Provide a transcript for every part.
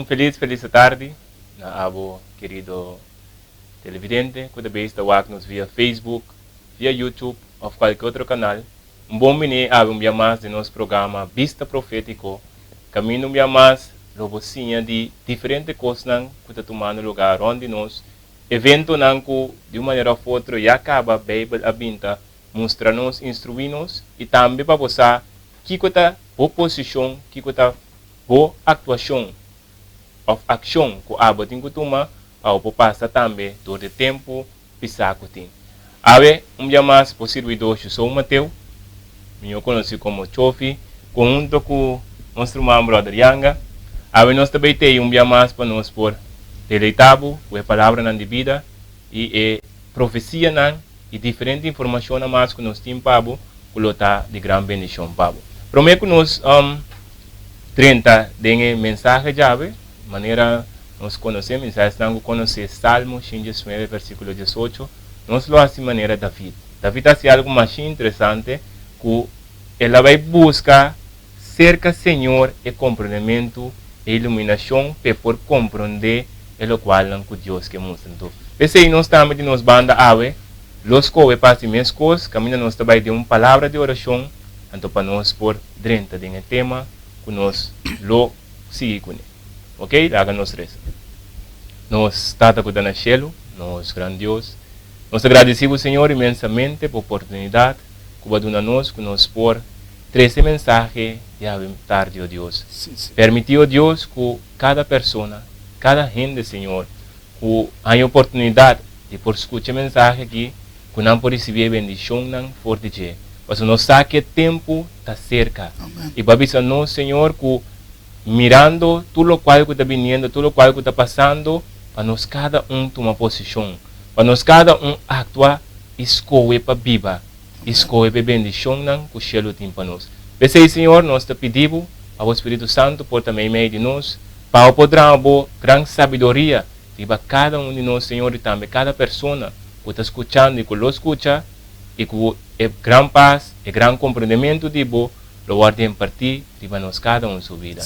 Feliz tarde na abo querido televidente, que também está nos via Facebook, via YouTube ou qualquer outro canal. Bom menino, um mais de nosso programa Vista Profético, caminho mais robocinha de diferentes coisas que está tomando lugar onde nós, evento que de uma maneira ou outra já acaba a Bíblia a binta, mostra-nos, instruir-nos e também para você que está boa posição, que está boa atuação of action que a botin que toma para passa também todo o tempo pisar que tem. Ave dia mais possível eu sou o Mateu, eu conheci como Chofi, conjunto com nosso irmão brother Yanga. Ave nós também tem dia mais para nós por deleitabo, com a palavra na vida e profecia nan e diferente informação a mais que nós temos para que lota de grande bendição para. Prometo que nós 30 de mensagem chave maneira nós conhecemos, mensagens não conhecer Salmo 119, versículo 18, nós lo assim maneira David. David faz algo mais interessante, que ela vai buscar cerca Senhor e compreendimento e iluminação para por compreender o qual que Deus que mostra. Esse aí nós também de nós banda ave, los coe para minhas coisas, caminha nós também de uma palavra de oração, então para nós por dentro de tema que nós lo seguimos. Ok? Laga nós três. Nós tata com o cielo, nós grandioso. Nós agradecemos, Senhor, imensamente por a oportunidade que vai dar nós, que nós por 13 mensagens de tarde, ó Deus. Permitiu, Deus, que cada pessoa, cada gente, Senhor, que a oportunidade de por escutar mensagem aqui, que não pode receber bendição, não forte de. Mas nós sabemos que o tempo está cerca. Amém. E para avisar nós, Senhor, que mirando tudo o qual que está vindo, tudo o qual que está passando, para nós cada tomar posição, para nós cada actuar, escolher para viva, escolher para bendição que o cielo tem para nós. Esse Senhor, nós te pedimos ao Espírito Santo por também meio de nós, para poder dar grande sabedoria para cada de nós, Senhor, e também cada pessoa que está escutando e que lo escuta, e que é grande paz, é grande compreendimento de bo, lo ordem partir, para nós cada sua vida.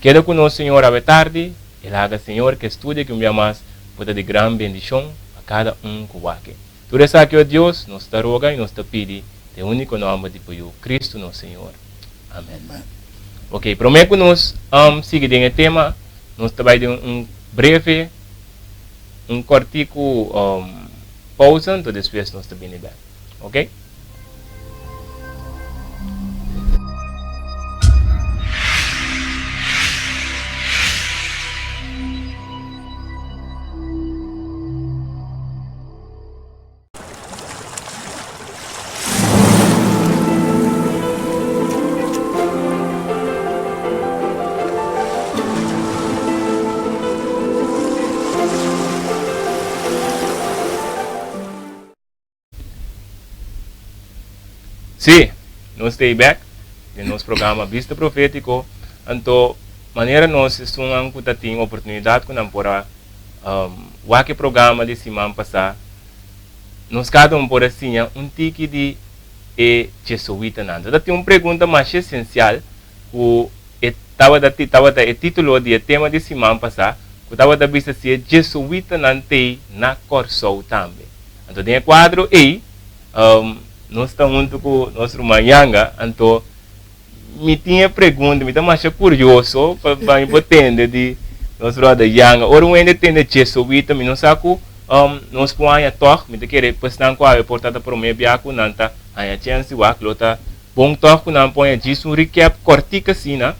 Queda conosco, Senhor, à tarde, e laga, Senhor, que estude que mais pode de grande bendição a cada que o aqui. Tudo isso aqui, ó Deus, nos te roga e nos te pede, de único nome de Cristo, nosso Senhor. Amém. Ok, prometo que nós seguir em tema, nós vai de breve, cortico pausa, então depois nós te bem. Ok? Sim, nós estamos back no nosso programa Vista Profético. Então, maneira nós estamos tendo a oportunidade de por o programa de semana passada, nós cada por assim tique de jesuíta. Então, tem uma pergunta mais essencial, que estava o título do tema de semana passada, que estava da vista se jesuíta não tem na Corsou também. Então, tem quadro aí, nós estamos junto com o nosso irmão Yanga, então, me tinha pergunta, me estava mais curioso, para entender de nosso brother Yanga. Ora, eu ainda tenho jesuíta, mas não sei que nós põe a toque, me querer prestar com a portada para o meu biaco, não tá, a chance de lota, bom toque, não põe a disso, um recap cortica assim, né?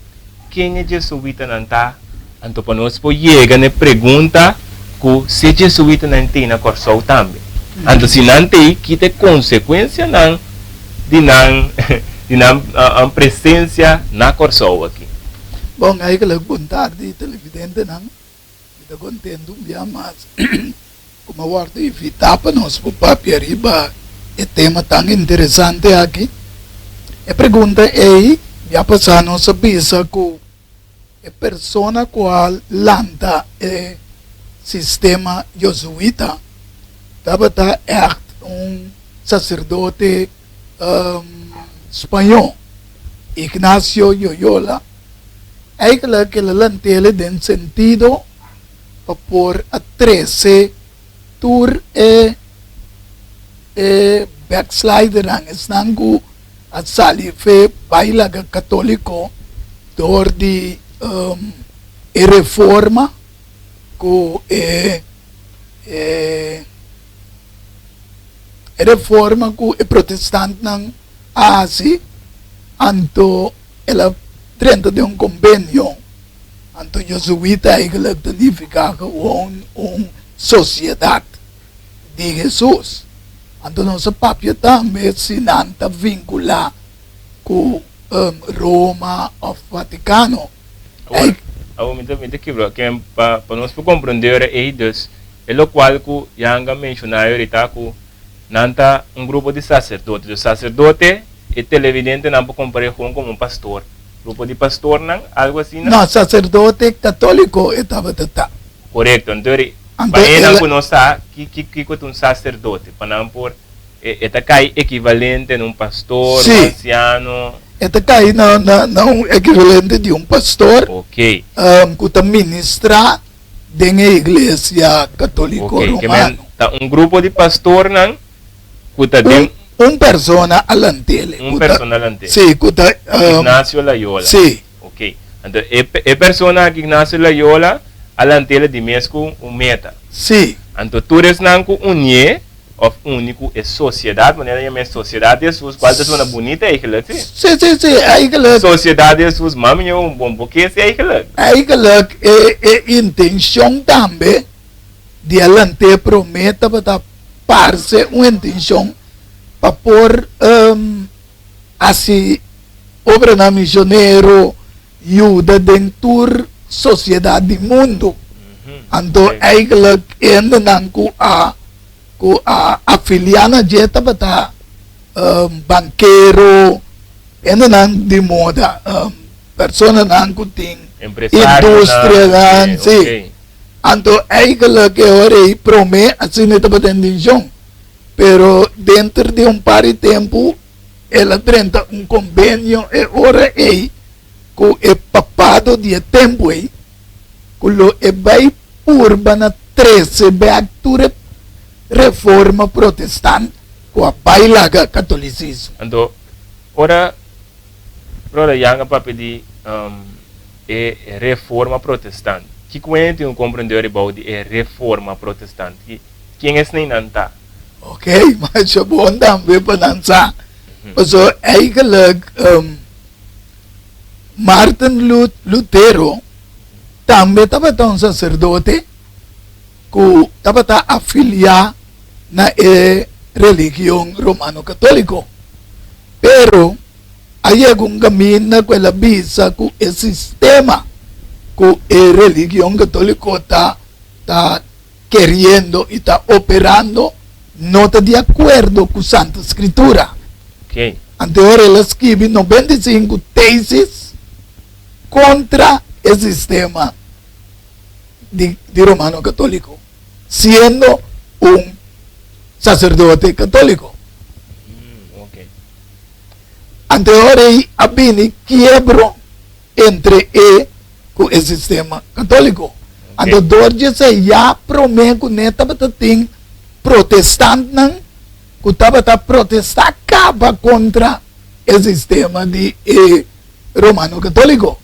Quem é jesuíta não tá? Então, para nós, chega na pergunta, que se jesuíta não tem na Corsou também. Então, se não tem, que tem consequência não, de a presença na Corsou aqui. Bom, aí que boa tarde, televidente, não? Estou contente, mas como a ordem de evitar para nós, para o papo arriba, é tema tão interessante aqui. A pergunta é, já passar nossa bisa com a pessoa qual lanta o sistema jesuíta, estava sacerdote espanhol, Ignacio Loyola, eigenlijk que la lantele den sentido pa por a 13 tour backslider ang snangu at salife pailaga katoliko door di reforma ku reforma ku protestant ng Asi anto ela 30 de un convenio anto jesuita eigenlijk tanifica un sociedad de Jesus anto no sa papia tambe sinanta vincula ku Roma of Vaticano. Me quebra que para nós compreender é dus é o qual que yanga mencionar ahorita que nanta grupo de sacerdotes. O sacerdote é televidente não pode comparar com pastor. Grupo de pastor não, algo assim não. No, sacerdote católico estava tata. Correto. Então, para não conhecer que é um sacerdote, para não por é cai equivalente a um pastor, um anciano. Esta cai não equivalente de um pastor. Ok. Que ministra dentro da igreja católica romana. Um grupo de pastor não, que persona alantele. Persona alantele. Sim, Ignacio Loyola. Sim. Ok. Então, persona que Ignacio Loyola alantele de mesmo meta. Sim. Então, todos não unir of único é sociedade, maneira que é sociedade Jesus, qual é uma bonita eigenlijk. Sim, eigenlijk. Sociedade Jesus, mami é bom porque é eigenlijk. Eigenlijk é intenção também de alante prometa para parse uma intenção para pôr assim obra na missioneiro ajuda dentro da sociedade do mundo. Então eigenlijk ainda não a afiliana jeta bata banqueiro ainda não de moda persona não tem indústria não sim então eigenlijk que ora promete assim não está intenção pero dentro de par de tempo ela trenta convênio e ora que é papado de tempo que lo vai por na 13 beatura reforma protestante com a bailaga catolicismo. Então, ora yanga para pedir reforma protestante. Que conhece compreender about reforma protestante? Quem é nem nanta? Ok, mas é bom também para dançar. Mas eigenlijk Martin Lutero também estava um sacerdote que estava afiliado na religião romano-católico. Pero aí um caminho naquela visa que o sistema que a religião católica está querendo e está operando não está de acordo com a Santa Escritura. Okay. Anterior ela escreve 95 teses contra o sistema de romano católico, sendo sacerdote católico. Okay. Anterior havia quiebro entre o sistema católico. Okay. Anterior já promete que neta tem protestante que estava a protestar acaba contra o sistema de romano católico.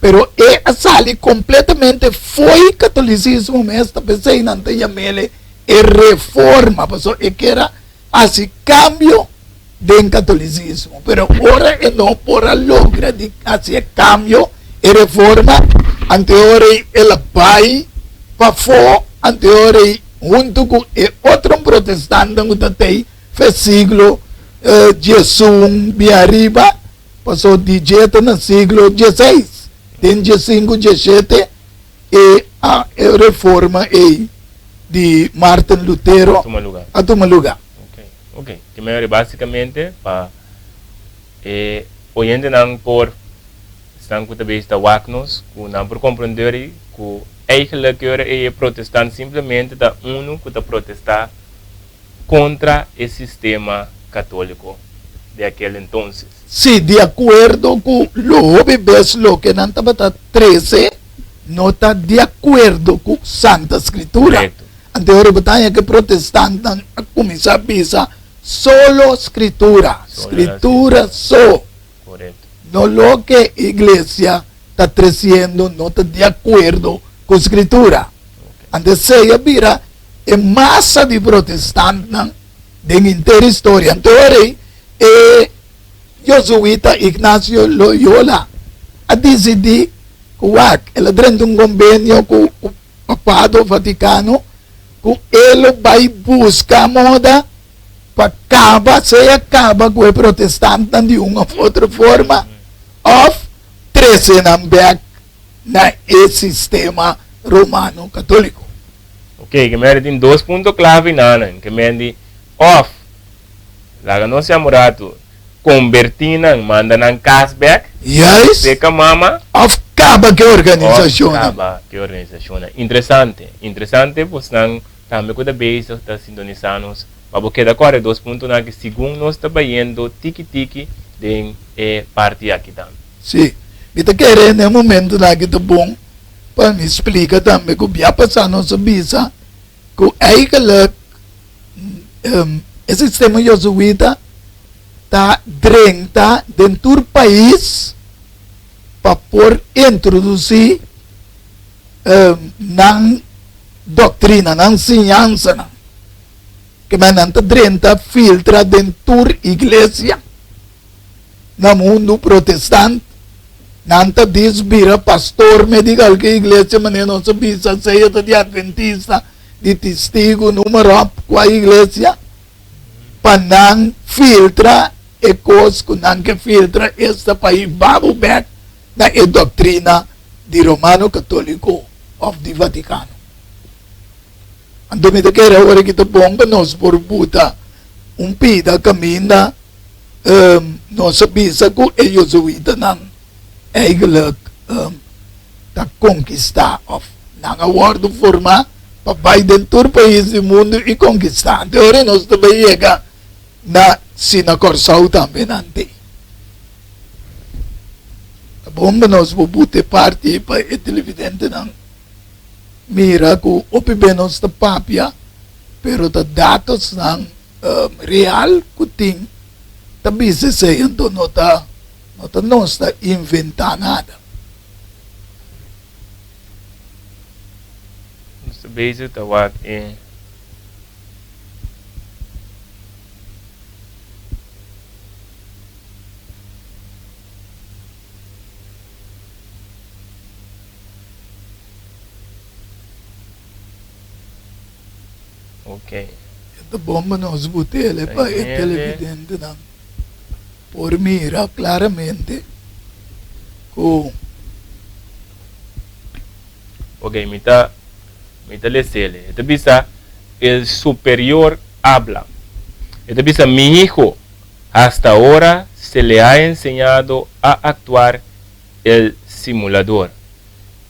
Pero sale completamente foi catolicismo mesmo, pensei não tinha mele reforma, passou que era assim cambio de catolicismo, pero ora não por a logra de assim cambio e reforma, anterior ela vai para fora, anterior junto com outro protestante que tem fez siglo Jesus via arriba, passou de jeito no siglo XVI. Tem 5, 17 e a reforma de Martin Lutero a tomar lugar. Ok. Que me basicamente para hoje não por estão com talvez da wagnos, que não por compreender que eigenlijk é protestante simplesmente da que está protestar contra o sistema católico. de aquel entonces. Sí, de acuerdo con lo ves lo que en Tabata 13 no está de acuerdo con Santa Escritura. Correcto. Ante ahora batalla que protestantes comienza a pisar solo escritura, escritura so. Correcto. No lo que iglesia está creciendo no está de acuerdo con escritura. Antes se mira en masa de protestantes de entera historia. Ante ahora Josuita Ignacio Loyola a decidir que ele dentro de convênio com o Papado Vaticano que ele vai buscar moda para acabar com o protestante de uma outra forma of trezenamback na sistema romano católico. Ok, que me tem 2 pontos clave nana, que me di off la ganosia morato convertina manda nan cashback Yes. seca mama Of acaba que organização. acaba que organização interessante pois não também com a base está sintonizando mas porque da agora 2 pontos na que segundo nós trabalhando tiki de parte aqui também. Sim. Kita querendo no momento na que tá bom para me explicar também que o que passar nossa visa que eigenlijk esse sistema jesuíta tá dentro do país para por introduzir na doutrina, na ensinança que mananta drenta filtra dentro da igreja no mundo protestante nanta desvira pastor medical que a igreja maneira nossa bisa seja de adventista de testigo número com a igreja para não filtra e coisas que não que filtra esta país babu back na doutrina de Romano Católico of the Vaticano. Ando me te quero agora que te bomba nós por buta pida caminha nossa bisa que é jesuíta não eigenlijk ta conquistar of não awardo forma para vai dentro do país do mundo e conquistar. Agora nós também chega na Sina Corsau também nanti. A bomba nós vou botar parte para o televidente não mira que o pibe nós está papia, pero os dados não real que tem também se sei então não está inventar nada. Mr. Base tá what ok. Esta bomba nós botei para o televidente não. Por mira claramente que ok, mita lecele. Esta bisa el superior habla. Esta bisa mi hijo hasta ahora se le ha enseñado a actuar el simulador.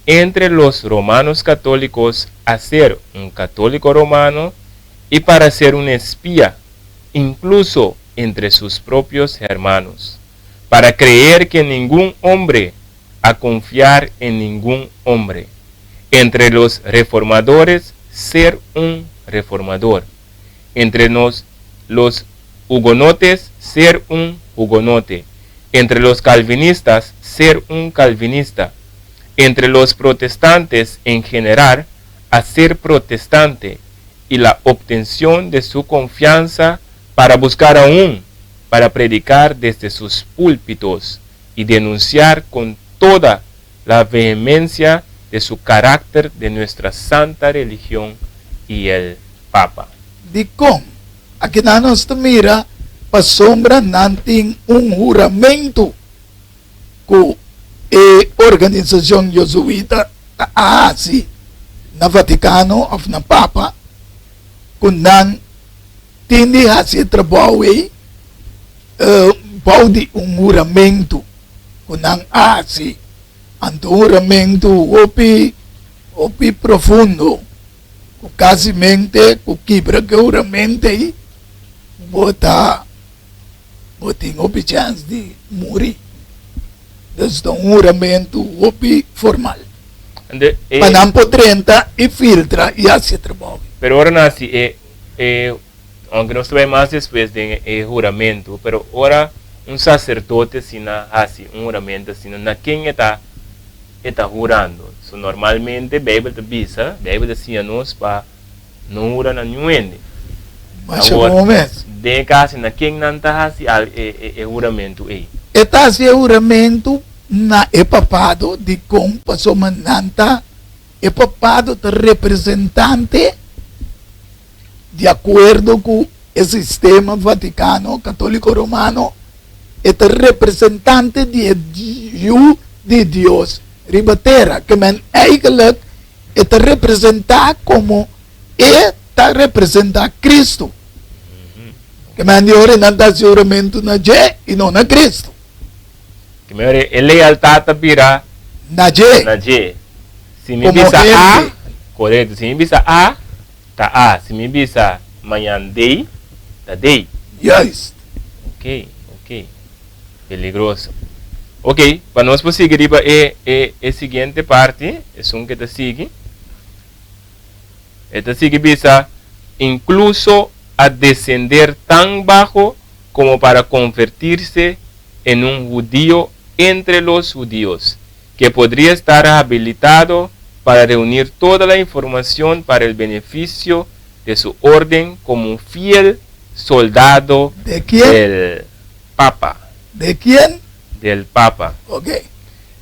Entre los romanos católicos a ser un católico romano y para ser un espía, incluso entre sus propios hermanos, para creer que ningún hombre, a confiar en ningún hombre. Entre los reformadores, ser un reformador. Entre los hugonotes, ser un hugonote. Entre los calvinistas, ser un calvinista. Entre los protestantes en general, a ser protestante y la obtención de su confianza para buscar aún, para predicar desde sus púlpitos y denunciar con toda la vehemencia de su carácter de nuestra santa religión y el Papa. di com aqui na nossa mira para sombra natin juramento que a organização jesuíta assim na Vaticano of na Papa que não tende a se trabalho pode juramento que não assim anto juramento opi profundo que quase mente que quebra que juramento bota o tem a chance de morrer. Então, um juramento formal. Para não poder entrar e filtrar e assim trabalha. Pero ahora nasi, aunque no estuve más después de juramento, pero ahora un sacerdote sina hace un juramento, sino na quien está jurando. So, normalmente, Bíblia te visa, Bíblia te nos para no jurar na nuende. Mas como mês? De casa na quem não está hace juramento aí. Está esse juramento na papado de como passou mananta papado de representante de acordo com o sistema vaticano católico romano é representante de Deus ribatera que men eigenlijk é representar como está representar Cristo que men de ora não dá juramento na je e não na Cristo que me ore lealtad pira na je se me bisa A correto se me bisa A tá A se me bisa manhã day tá day yes ok peligroso. Ok, para nós prosseguir para a seguinte parte, é um que te sigue. Esta sigue bisa incluso a descender tan bajo como para convertirse en un judío entre los judíos, que podría estar habilitado para reunir toda la información para el beneficio de su orden como un fiel soldado ¿De quién? del Papa. ¿De quién? Del Papa. Ok.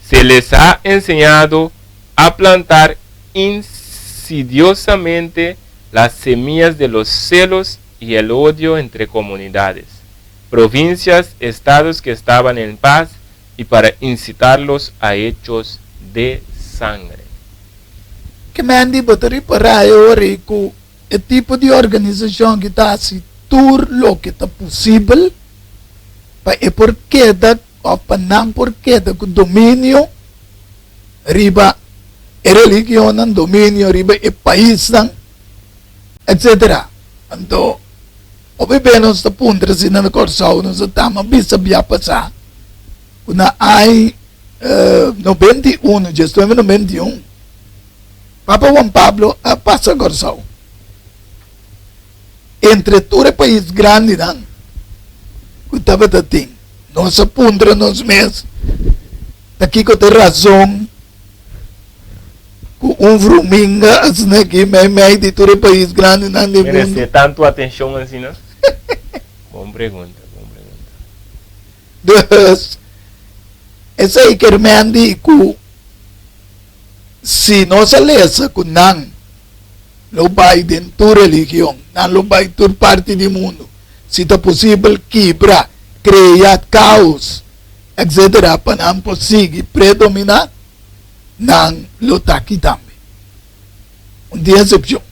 Se les ha enseñado a plantar insidiosamente las semillas de los celos y el odio entre comunidades, provincias, estados que estaban en paz y para incitarlos a hechos de sangre. Que me andi bateri para ahora com o tipo de organização que está assim tudo o que está possível para e porque da ou para não porque da com domínio riba e religião não domínio riba e país não etc. Então obviamente nós está punta assim na corção nós estamos bisa via passar na ai 91 já estou em 91 Papa Juan Pablo passa corção entre todo país grande não que estava assim nossa punta nos meses daqui que tem razão com fruminga assim que meio de todo país grande não de Merece tanto atenção assim, não? Boa pergunta. Dus essa aí que me andi com se nós lesa com não lo vai dentro religião não lo vai toda parte do mundo se está possível quebrar criar caos etc para não conseguir predominar não lo está aqui também dia excepção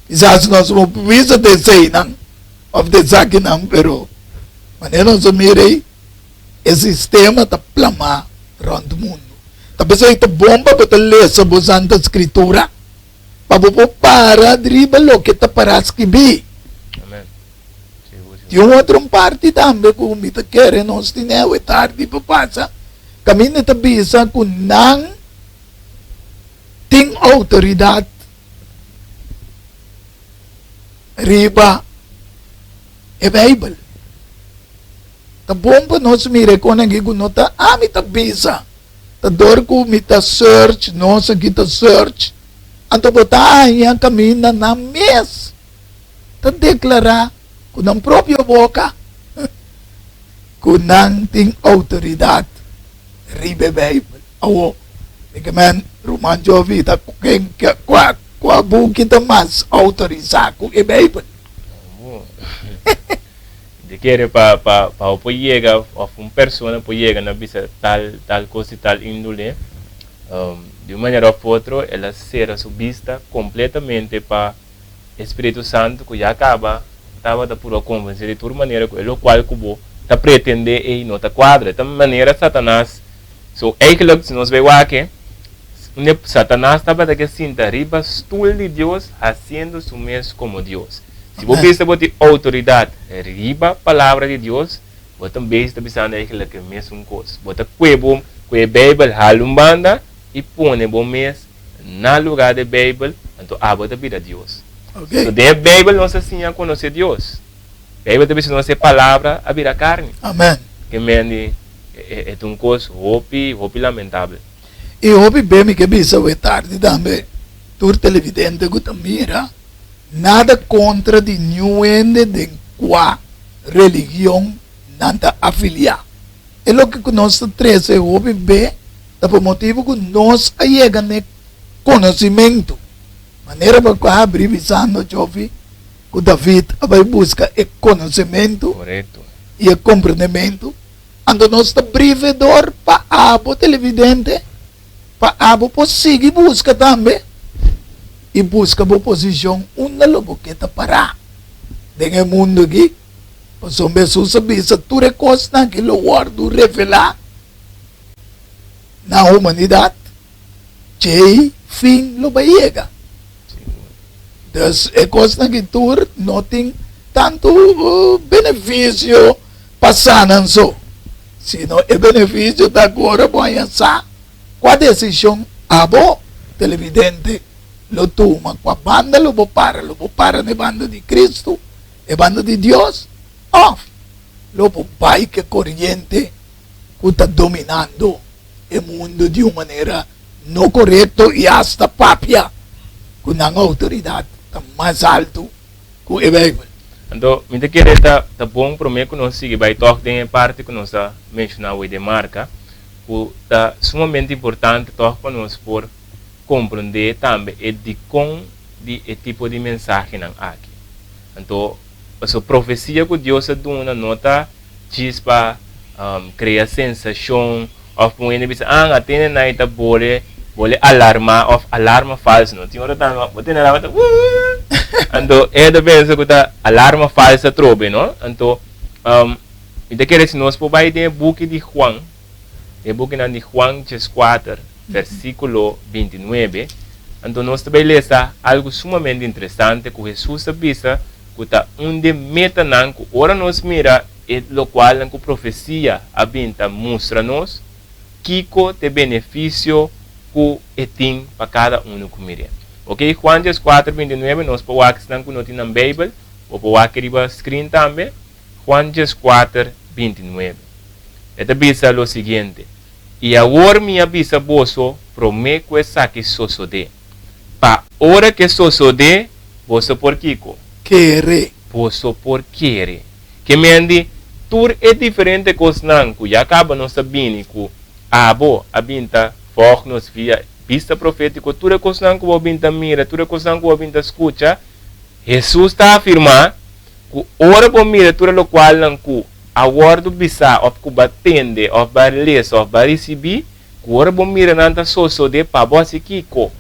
quizás nós vamos precisar de sei não of the aqui não pero maneira nós mirei esse sistema está plamar rond o mundo talvez aí está bomba para ler essa Santa Escritura para parar driba lo que está para escrever Amém. e outra parte também como me está querendo nós temos é tarde para passar caminho está bisa com não tem autoridade riba é Bíblia tá bom para nós mirar quando aqui com nota me tá bisa tá dor com me tá search nós aqui tá search anto botar aí a caminho na mês tá declarar com a própria boca com não tem autoridade riba Bíblia awo que man Roman Jovi tá com a boca tá mais autorizado com a Bíblia de querer para apoiar a uma pessoa apoiar na bisa tal coisa e tal índole de uma maneira ou outra ela será subvista completamente para Espírito Santo que já acaba estava da pura convencer de toda maneira que o qual cubo está pretender e não está quadra de maneira Satanás so eigenlijk se nós vemos aqui Satanás estava de que sinta riba stoel de Deus haciendo su mes como Deus Se você está botando autoridade, riba a palavra de Deus, você também está pensando eigenlijk a mesma coisa. Você cuebo, com a Bíblia, halumbanda, e põe bom mês na lugar da Bíblia, então abre a vida de Deus. Ok. So, da Bíblia não se assim a conhecer Deus. A Bíblia também se não se palavra, a vida carne. Amém. Que me é uma coisa hope lamentável. E houve bem que bisa o tarde também. Tur televidente que mira, nada contra de nenhum de qual religião nanta afiliar. É o que nós três houve bem, por motivo que nós chegamos no conhecimento. Maneira para que abrir visando jovem, que David vai buscar o conhecimento Correto. e o compreendimento. Ando nós está brivedor para abo televidente, para abo conseguir busca também. E busca a posição uma loboqueta para. Dentro do mundo aqui, para só Jesus sabia tudo é coisa que o guardo revelar na humanidade. Que fim lo vai chegar. Então, é coisa que tu não tem tanto benefício passando só. Sino é benefício da agora vai pensar com a decisão abo televidente lo toma com a banda lo para na banda de Cristo e banda de Deus off lo vai que corrente que está dominando o mundo de uma maneira não correta e hasta papia com a autoridade tá mais alto que o Bíblia. Então, me te querer tá bom para mim que nós siga vai tocar tem parte que nós mencionamos de marca, que tá sumamente importante tocar para nós por compreender também o tipo de mensagem não aqui. Então, a profecia que Deus dá uma nota chispa, cria sensação, ou por exemplo, atende na ita bole alarma ou alarma falsa, não tinha hora tanto, bote na lava, então é da vez que tá alarma falsa trobe, não? Então, me querer se nós por vai ter book de Juan, de Juan 4, versículo 29, então nós também lemos algo sumamente interessante que Jesus avisa que está onde meta não que ora nós mira e lo qual não que profecia abinta mostra-nos kiko te benefício que tem para cada um que mira. Ok, Juan 4, 29, nós podemos ver que não tem na Bíblia, ou podemos ver na screen também, Juan 4, 29. Esta avisa o seguinte, e agora me avisa vosso, promete que saque sucede. Pa hora que sucede, vosso por kiko. Querer. Vosso por querer. Que me andi, tur é diferente coisa não, que já acaba não sabendo que abo, abinta, foco nos via, pista profético, tudo é coisa não que o abinta mira, tudo é coisa não que o abinta escuta, Jesus está a afirmar que ora por mira, tudo é o qual não que a word bisa of ku batende of barilesa of barisibi kuora bomira nanta soso de pabosi kiko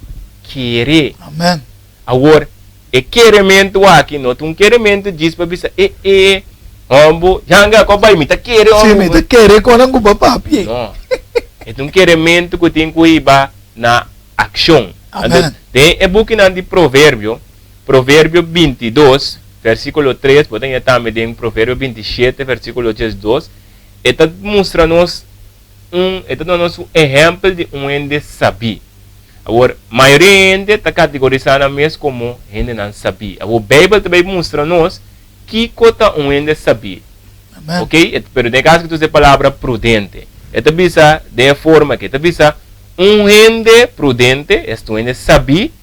kere. Amém. Agora e queremento aqui no um queremento diz para bisa ombo janga ko bai mita quere ombo. Sim, mita querer quando não cuba papi. Não. É um queremento que tem que ir na ação. Amém. Tem é book de provérbio 22 versículo 3, podem também em Provérbio 27, versículo 2. Está mostra-nos um exemplo de um ende sabi. Agora, a maioria ende está categorizada mesmo como ende não sabi. A Bíblia também mostra-nos que cota um ende sabi. Amém. Ok? Pero no caso que tu usa a palavra prudente, esta bisa de forma que esta bisa um ende prudente, este ende sabi,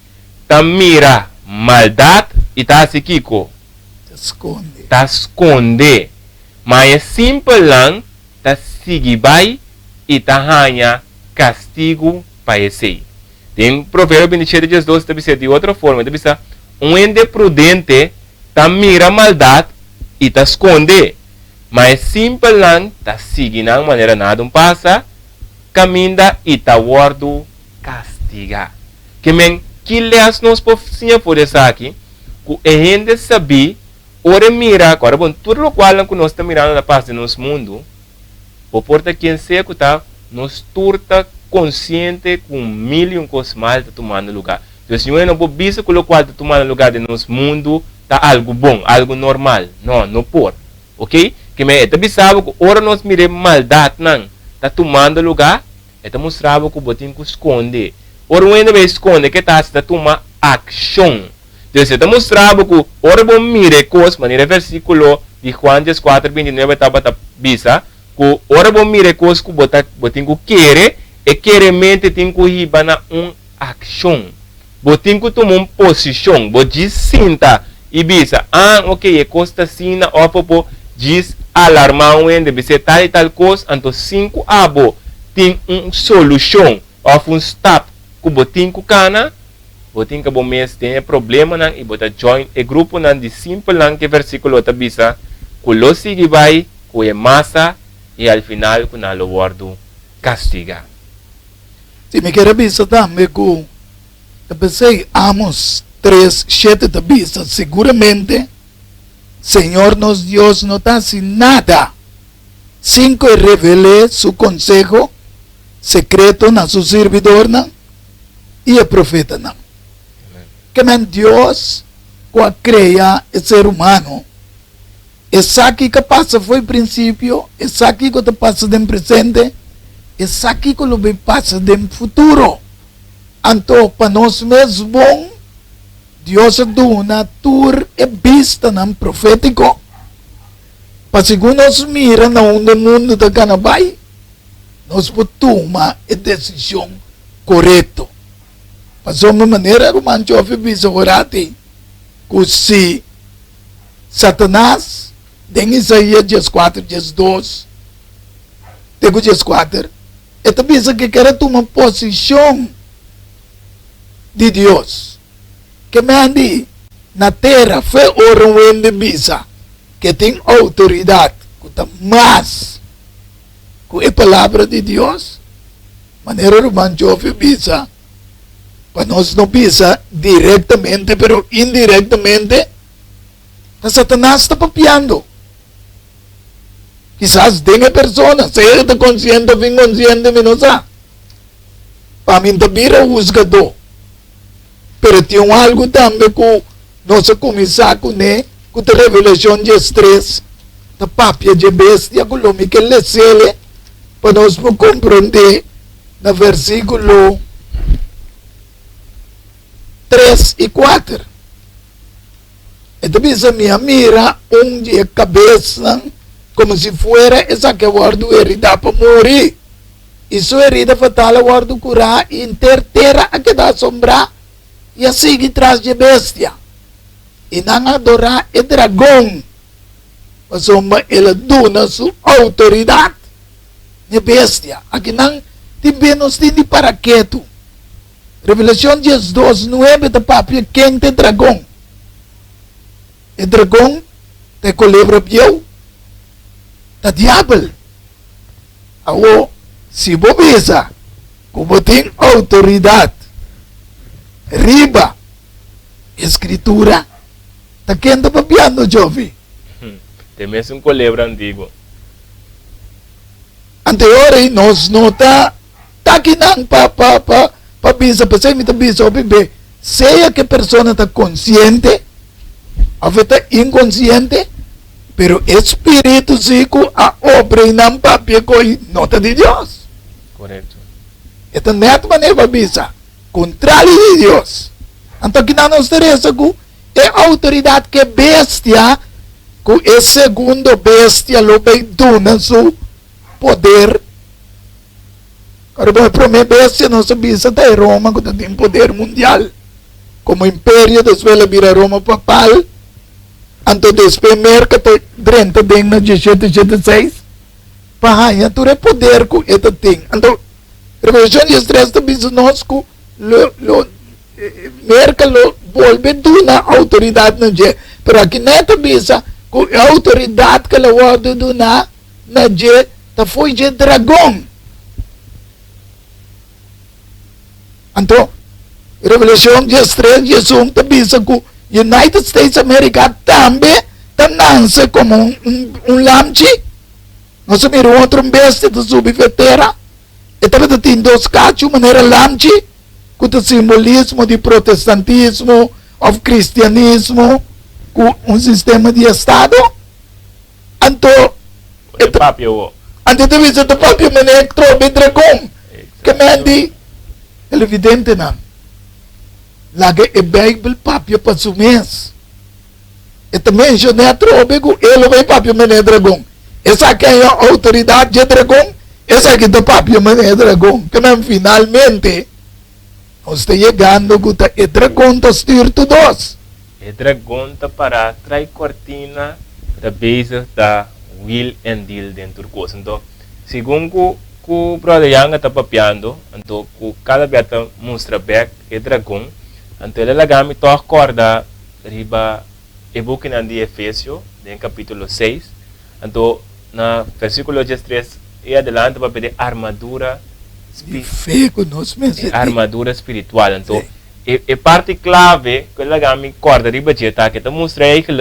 tá mira maldade e tá assim kiko. Esconde. Ta esconde, mas é simples lang, ta sigibay e ta hanya castigo para esse. Tem Provérbio 27, 12, deve ser de outra forma, deve ser um ende prudente, ta mira maldade e ta esconde, mas é simples lang, ta sigue na maneira nada passa, caminha e ta guardo castiga. Que men, que leas nos por isso aqui, que a gente sabe. Ora mira, agora bom, tudo o qual que nós estamos mirando na parte do nosso mundo, o porta quem seja que está, nós turta consciente com milhões de coisas mal está tomando lugar. Então, se não é visto que o qual está tomando lugar do nosso mundo, tá algo bom, algo normal. Não por. Ok? Que me está bisava que ora nós mire maldade não. Tá tomando lugar, está mostrava que o botinho que esconde. Ora o ainda esconde que está tomando ação. Então, está mostrava que ora bom mire coisa, maneira versículo de Juan 4:29 estava bisa, que ora bom mire coisa que o botinho quer, e queremmente tem que ir na ação. Botinho que toma uma posição, botinho sinta e bisa, ok, é costa sina, opopo, diz alarmar um ende, bisa tal e tal coisa, então 5 abo tem uma solução, ou um stop, que botinho que cana, botinho que bom mês tem problema não, e bota join e grupo não de simples não que versículo tá bisa, que lo sigue vai, que é massa, e al final que não lo guardo castiga. Se me quer bisa também que pensei, Amos 3:7 da bisa, seguramente, Señor nos Dios no está sin nada, sin que revele su consejo secreto na su servidor y el profeta. Que men Dios, cuando crea el ser humano, es aquí que pasa fue el principio, es aquí que te pasa del presente, es aquí que lo que pasa del futuro. Anto, para nós mesmos bom, Deus dá uma tour e vista no profético. Para segundo nós mira no mundo da Canabai, nós podemos tomar a decisão correta. Para uma maneira, o mancho visa orate, que se Satanás, em Isaías 4:2, tego 4, ele pensa que quer tomar posição de Deus, que mande na terra foi ora de bisa, que tem autoridade, que está mais com a palavra de Deus, maneira romana jovem bisa, para nós não bisa diretamente, pero indiretamente, a Satanás está papiando. Quizás tenha pessoa, seja está consciente ou inconsciente, não sabe. Para mim, também o juzgador. Pero tem algo também que nós começamos com a revelação de estresse, da papia de bestia, com o que ele sele, para nós compreender no versículo 3 e 4. Então, a minha mira, onde a cabeça, como se fuera essa que guardo herida para morrer. E sua herida fatal guardo curar e interterra a que dá sombra. E assim que traz de bestia. E não adorar o dragão. Mas ele dona sua autoridade. De bestia. Aqui não tem nos tem de paraquedo. Revelação 12:9 da papia quente dragão. O dragão te colebra piau. Da diabo. Awo, se bobeza, como tem autoridade, riba, escritura, tá quente papiando, jovem. Tem mesmo colebra antigo. Anterior, nós não tá aqui não, pa bisa, pa ser bisa, bebê, seja que a pessoa está consciente, ou está inconsciente, pero espírito psico a obra e não papel coi nota de Deus. Correto. Esta não é a maneira bisa, contrário de Deus. Então que não nos interessa que é a autoridade que bestia, que é segundo bestia, lo beiduna su poder. Agora, a primeira bestia, nossa bisa está em Roma, que tem poder mundial. Como império, depois ela vira Roma papal. Então, depois, merca, drenta, tem na 1776. Pahanha, tu é poder que ela tem. Então, Revolução de Estresse, também, nós, merca, volve na autoridade, não é? Pero aqui, neta, bisa, que a autoridade que ela guarda na je, tá foi de dragão. Então, Revolução de Estresse, Jesus, também, que United States America também nasce como um lamchi. Nós miramos outro bestia da subvetera. E também tem dois cachos, maneira lamchi, com o simbolismo de protestantismo, of cristianismo. com um sistema de Estado, então, O papio. antes de visita o papel, mané, trobe dragão, que mandi, é evidente, não. Laga a Bíblia, papel para o mês. E também, eu não trobe, ele vai papel, mané, dragão. Essa aqui é a autoridade de dragão, essa aqui é o papel, mané, dragão, que mesmo, finalmente, nós estamos chegando, o dragão está estirando todos. O dragão está para trair cortina da base da will and deal dentro do curso. Então, segundo o brother Yang está papiando, então, cada vez mostra back o dragão, então ele lagami to acorda riba e book de Efésio, em capítulo 6, então, na versículo 13 e adelante para pedir armadura armadura espiritual. Então, a parte clave que ela gami corda riba jeta que mostra aí que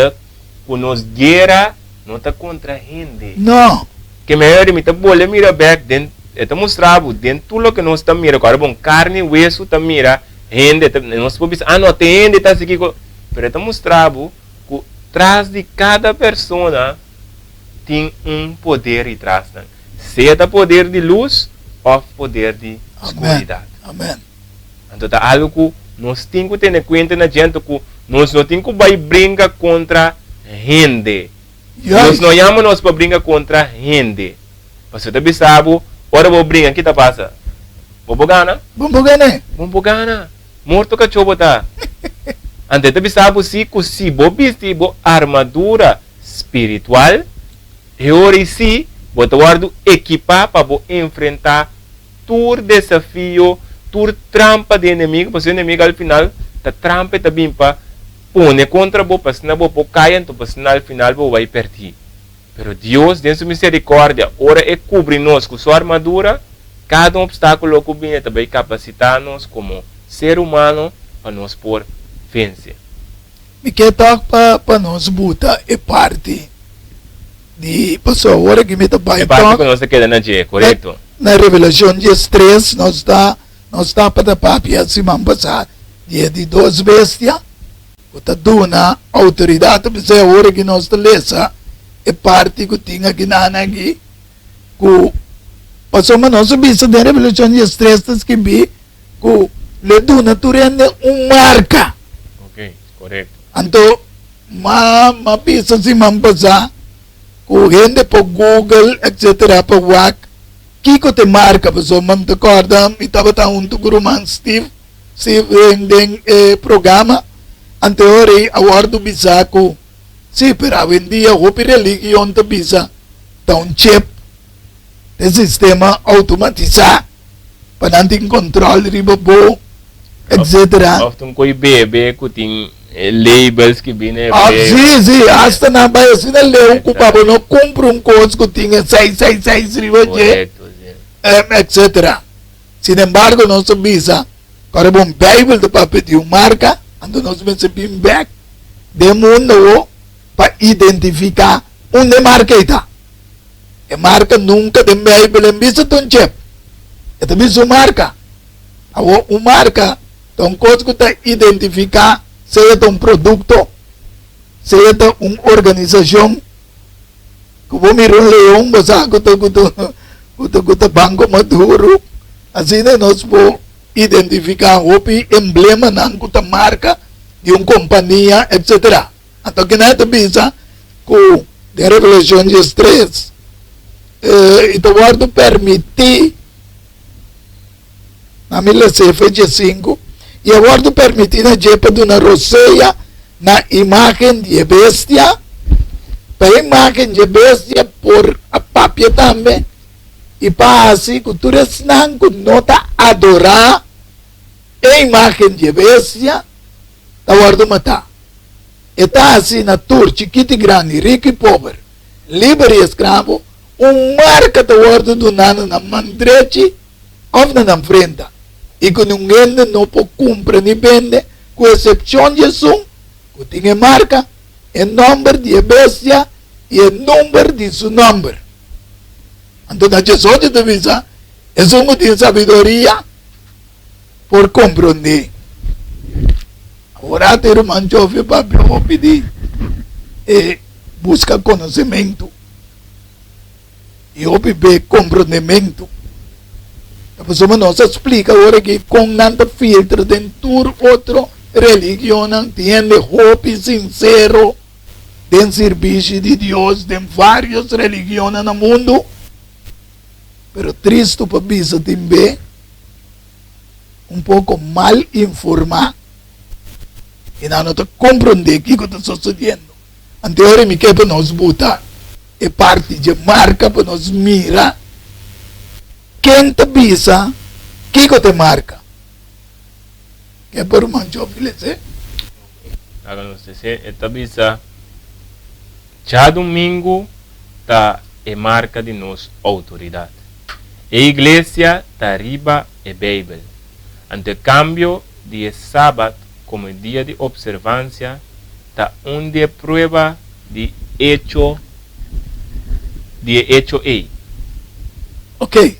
nos guerra não está contra gente. Não. Que melhor me tá bolha mira back dentro, está mostrado dentro tudo que nós está mira, agora bom carne, hueso está mira, gente, nós podemos não tem gente tá aqui, pero está mostrado que atrás de cada pessoa tem poder e traz, seja poder de luz ou poder de escuridade. Amém. Então é algo que nós temos que ter em conta na gente que nós não temos que brincar contra gente. Nós não chamamos para brincar contra gente. Você também sabe, ora vou brincar, o que está passa? Vou ganhar? Vou ganhar. Morto que chobo tá. Ante também sabe se vou vestir armadura espiritual, e ora sim, vou guardar equipar para enfrentar todo desafio, toda trampa de inimigo, porque o inimigo al final, a trampa também para pone contra você, para senão você cai, então para senão al final você vai perder. Pero Deus, dentro sua misericórdia, ora é cobrir nós com sua armadura, cada obstáculo que vem também capacitar-nos como ser humano para nos por vencer. Me quer para nós botar é parte de pessoa agora que me está bem. É parte que nós queda na G, correto? Na revelação de 3, nós está para papi a semana passada, dia de 2 bestias, o tá dona autoridade para agora que nós está lesa é parte que tinha aqui na aqui, que passou mas nós vista da revelação de 3 que vi que le dona turende marca. Ok, correto. Então, ma pisa semana passada, o gente por Google, etc., por WAC, Kiko te marca, pessoal, mas te acorda, me estava junto com o irmão Steve em programa, anterior, a hora do bisaco, sim, pero hoje em dia, a religião te bisa, tá chip, de sistema automatizado, para não ter controle de bobo, etc. Often koi bebe que tem labels que vêm sim, hasta na baia assim, leu que o papo não compra coisa que tinha 666 riba etc. Sin embargo, nós bisa, agora bom Bible do papo de marca, ando nós vamos bem back de mundo para identificar onde marca está. E marca nunca de Bible em bisa tão chep. E também sua marca. A marca, então coisa que está identificar seja um produto, seja uma organização, que vou mirar um leão, mas que banco maduro, assim nós vamos identificar o emblema da marca de uma companhia, etc. Então, que nada pensa que a revelação de 3, então, guardo permitir, na minha cefa de 5, e agora permitir na jepa de uma roceia na imagem de bestia, para a imagem de bestia por a papia também, e para assim que tu não nota adorar a imagem de bestia, está guardo matar. E está assim na tur, chiquito e grande, rico e pobre, livre e escravo, marca está guardo do nano na mandrete, ou na frente. E que ninguém não pode comprar nem vender, com exceção de Jesus, que tem marca, o número de bestia e o número de seu nome. Então, a Jesus te avisa, Jesus tem sabedoria por compreender. Agora, ter um manchove, papi, eu vou pedir. busca conhecimento e obter compreendimento. A pessoa nos explica agora que com nada filtro dentro outra religião não tiene hope sincero de serviço de Deus de várias religiões no mundo. Pero triste para bisa também pouco mal informado e não está compreender o que está sucedendo. Anteriormente, me quer para nós botar é parte de marca para nós mirar quem te bisa, o que te marca. Que é por mancho, filho, Háganos dizer, esta bisa, já domingo, tá é marca de nossa autoridade. A igreja está arriba é Bíblia. Ante cambio, dia sábado, como dia de observância, está onde prueba de hecho A. Ok.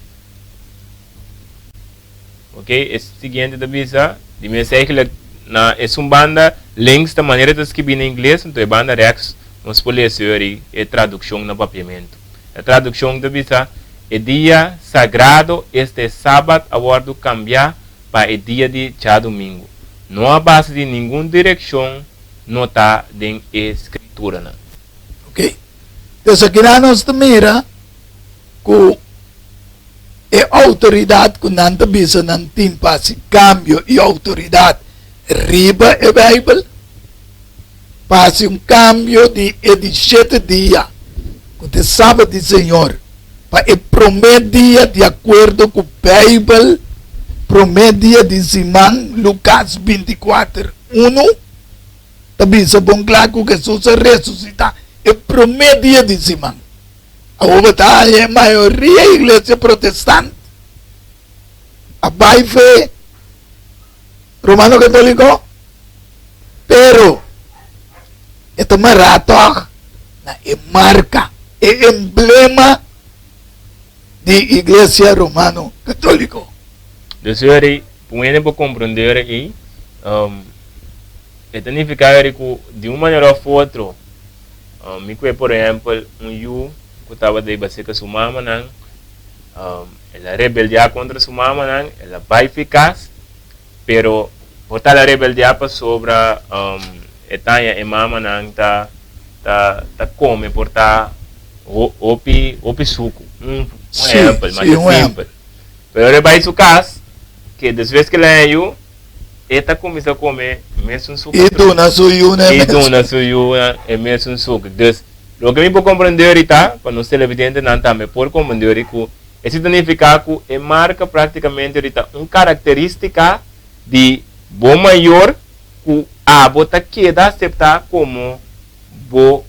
Ok, é o seguinte da bisa, de mensagem na é uma banda links da maneira de escrever em inglês, então é banda rex, nós podemos ler a tradução no papiamento. A tradução da bisa é dia sagrado, este sábado, agora cambiar para o dia de já domingo. Não há base de nenhuma direção, não está em escritura. Não. Ok. Então, aqui nós mira que a autoridade que não bisa não tem passe cambio e autoridade riba a Bíblia passe cambio de 7 dias que o sábado do Senhor para o primeiro dia de acordo com a Bíblia primeiro dia de semana Lucas 24:1 também se bom claro que Jesus ressuscita o primeiro dia de semana. A maioria da igreja protestante a fé romano católico pero esta maratón é marca, é emblema de igreja romano católico. Desde podemos compreender aí, significa que de uma maneira ou outra, por exemplo, eu que estava de base com sua mamãe, ela rebeldia contra sua mamãe, ela vai ficar, pero por tal rebeldia sobre etania e mamãe tá come por tá opi suco, exemplo, mas é simples. Pero ele vai su casa, que desde que ele é eu, eta começa a comer mesmo suco. E dona suyuna é mesmo suco. Então, o que eu posso compreender ahorita, para não ser evidente, não também por compreender que esse significa que é marca praticamente ahorita uma característica de bom maior que a bota queda aceitar como boa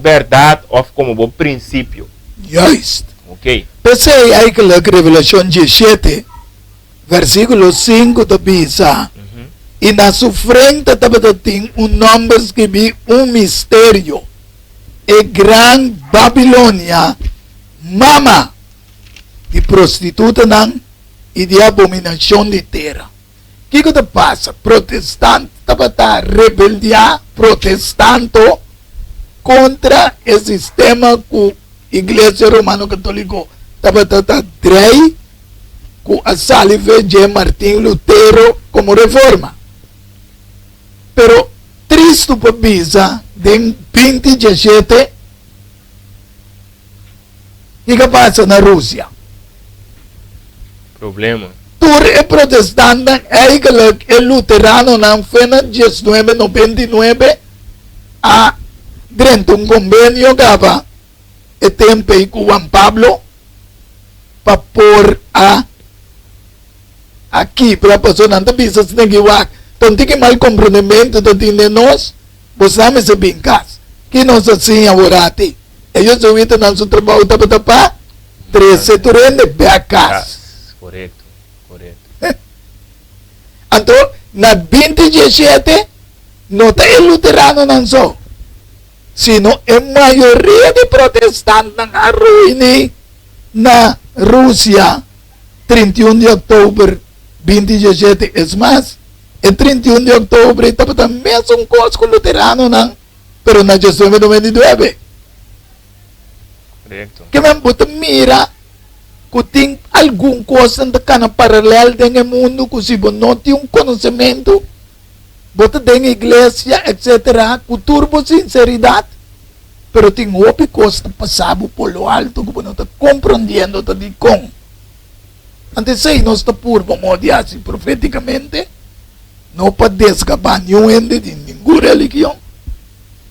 verdade ou como bom princípio. Just. Ok. Pensei aí que a Revelação 17, versículo 5 da Bisa, e na sua frente tem nome escrito mistério. E Gran Babilônia, mama de prostituta e de abominação de terra. O que passa? Protestante está rebeldia protestante contra o sistema que a Igreja Romana Católica estava trei com a saliva de Martim Lutero como reforma. Pero triste para Bisa, de 2017, o que passa na Rússia? Problema. Tur é protestante, é luterano, na fena 1999, a dentro convênio que estava e tempo com Juan Pablo para pôr aqui para a pessoa não bisa se neguiar. Então tem que mal compreendimento de nós, você não se brincar. Que nós assim agora tem. Eles ouviram nosso trabalho para 3 setores de becas. Correto. Então, na 2017, não tem luterano não só, sino a maioria de protestantes na ruína na Rússia, 31 de outubro 2017, é mais, e 31 de outubro estava também um coisa com luterano não, pero na gestão de 2009. Correcto. Que man bota mira, que tem algum coisa de cana paralelo dentro do mundo, que se não tem conhecimento, bota dentro da igreja, etc., com turbo sinceridade, pero tem outra coisa passado por lo alto, que não está compreendendo, está de com. Antes aí, nós está por, vamos dizer assim, profeticamente, não pode escapar nenhum ente de nenhuma religião,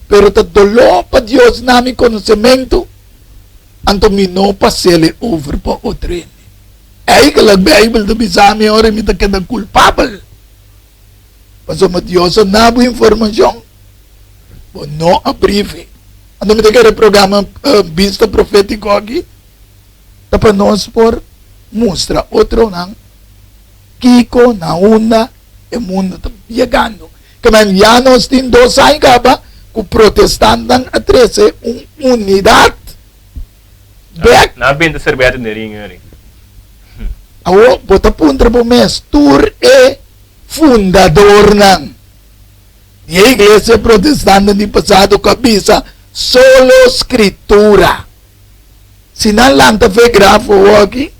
pero está dolor para Deus na meu conhecimento, então me não passei over para outro ente. É aí que a Bíblia diz a mim, ora, me está quedando culpável. Mas o Deus não dá informação, não abrive. Então, me tem programa Vista Profético aqui, tá para nós por mostrar outro não, Kiko, na onda, o mundo está chegando. Que já nós temos 2 anos, que o protestante a trazer uma unidade. Back. Na bem de cerveja de ring, ring. Awo, bota punta po mes, tur e fundador ng. E a iglesia protestante ni pasado kabisa, solo escritura. Sinalanta fe grafo aqui.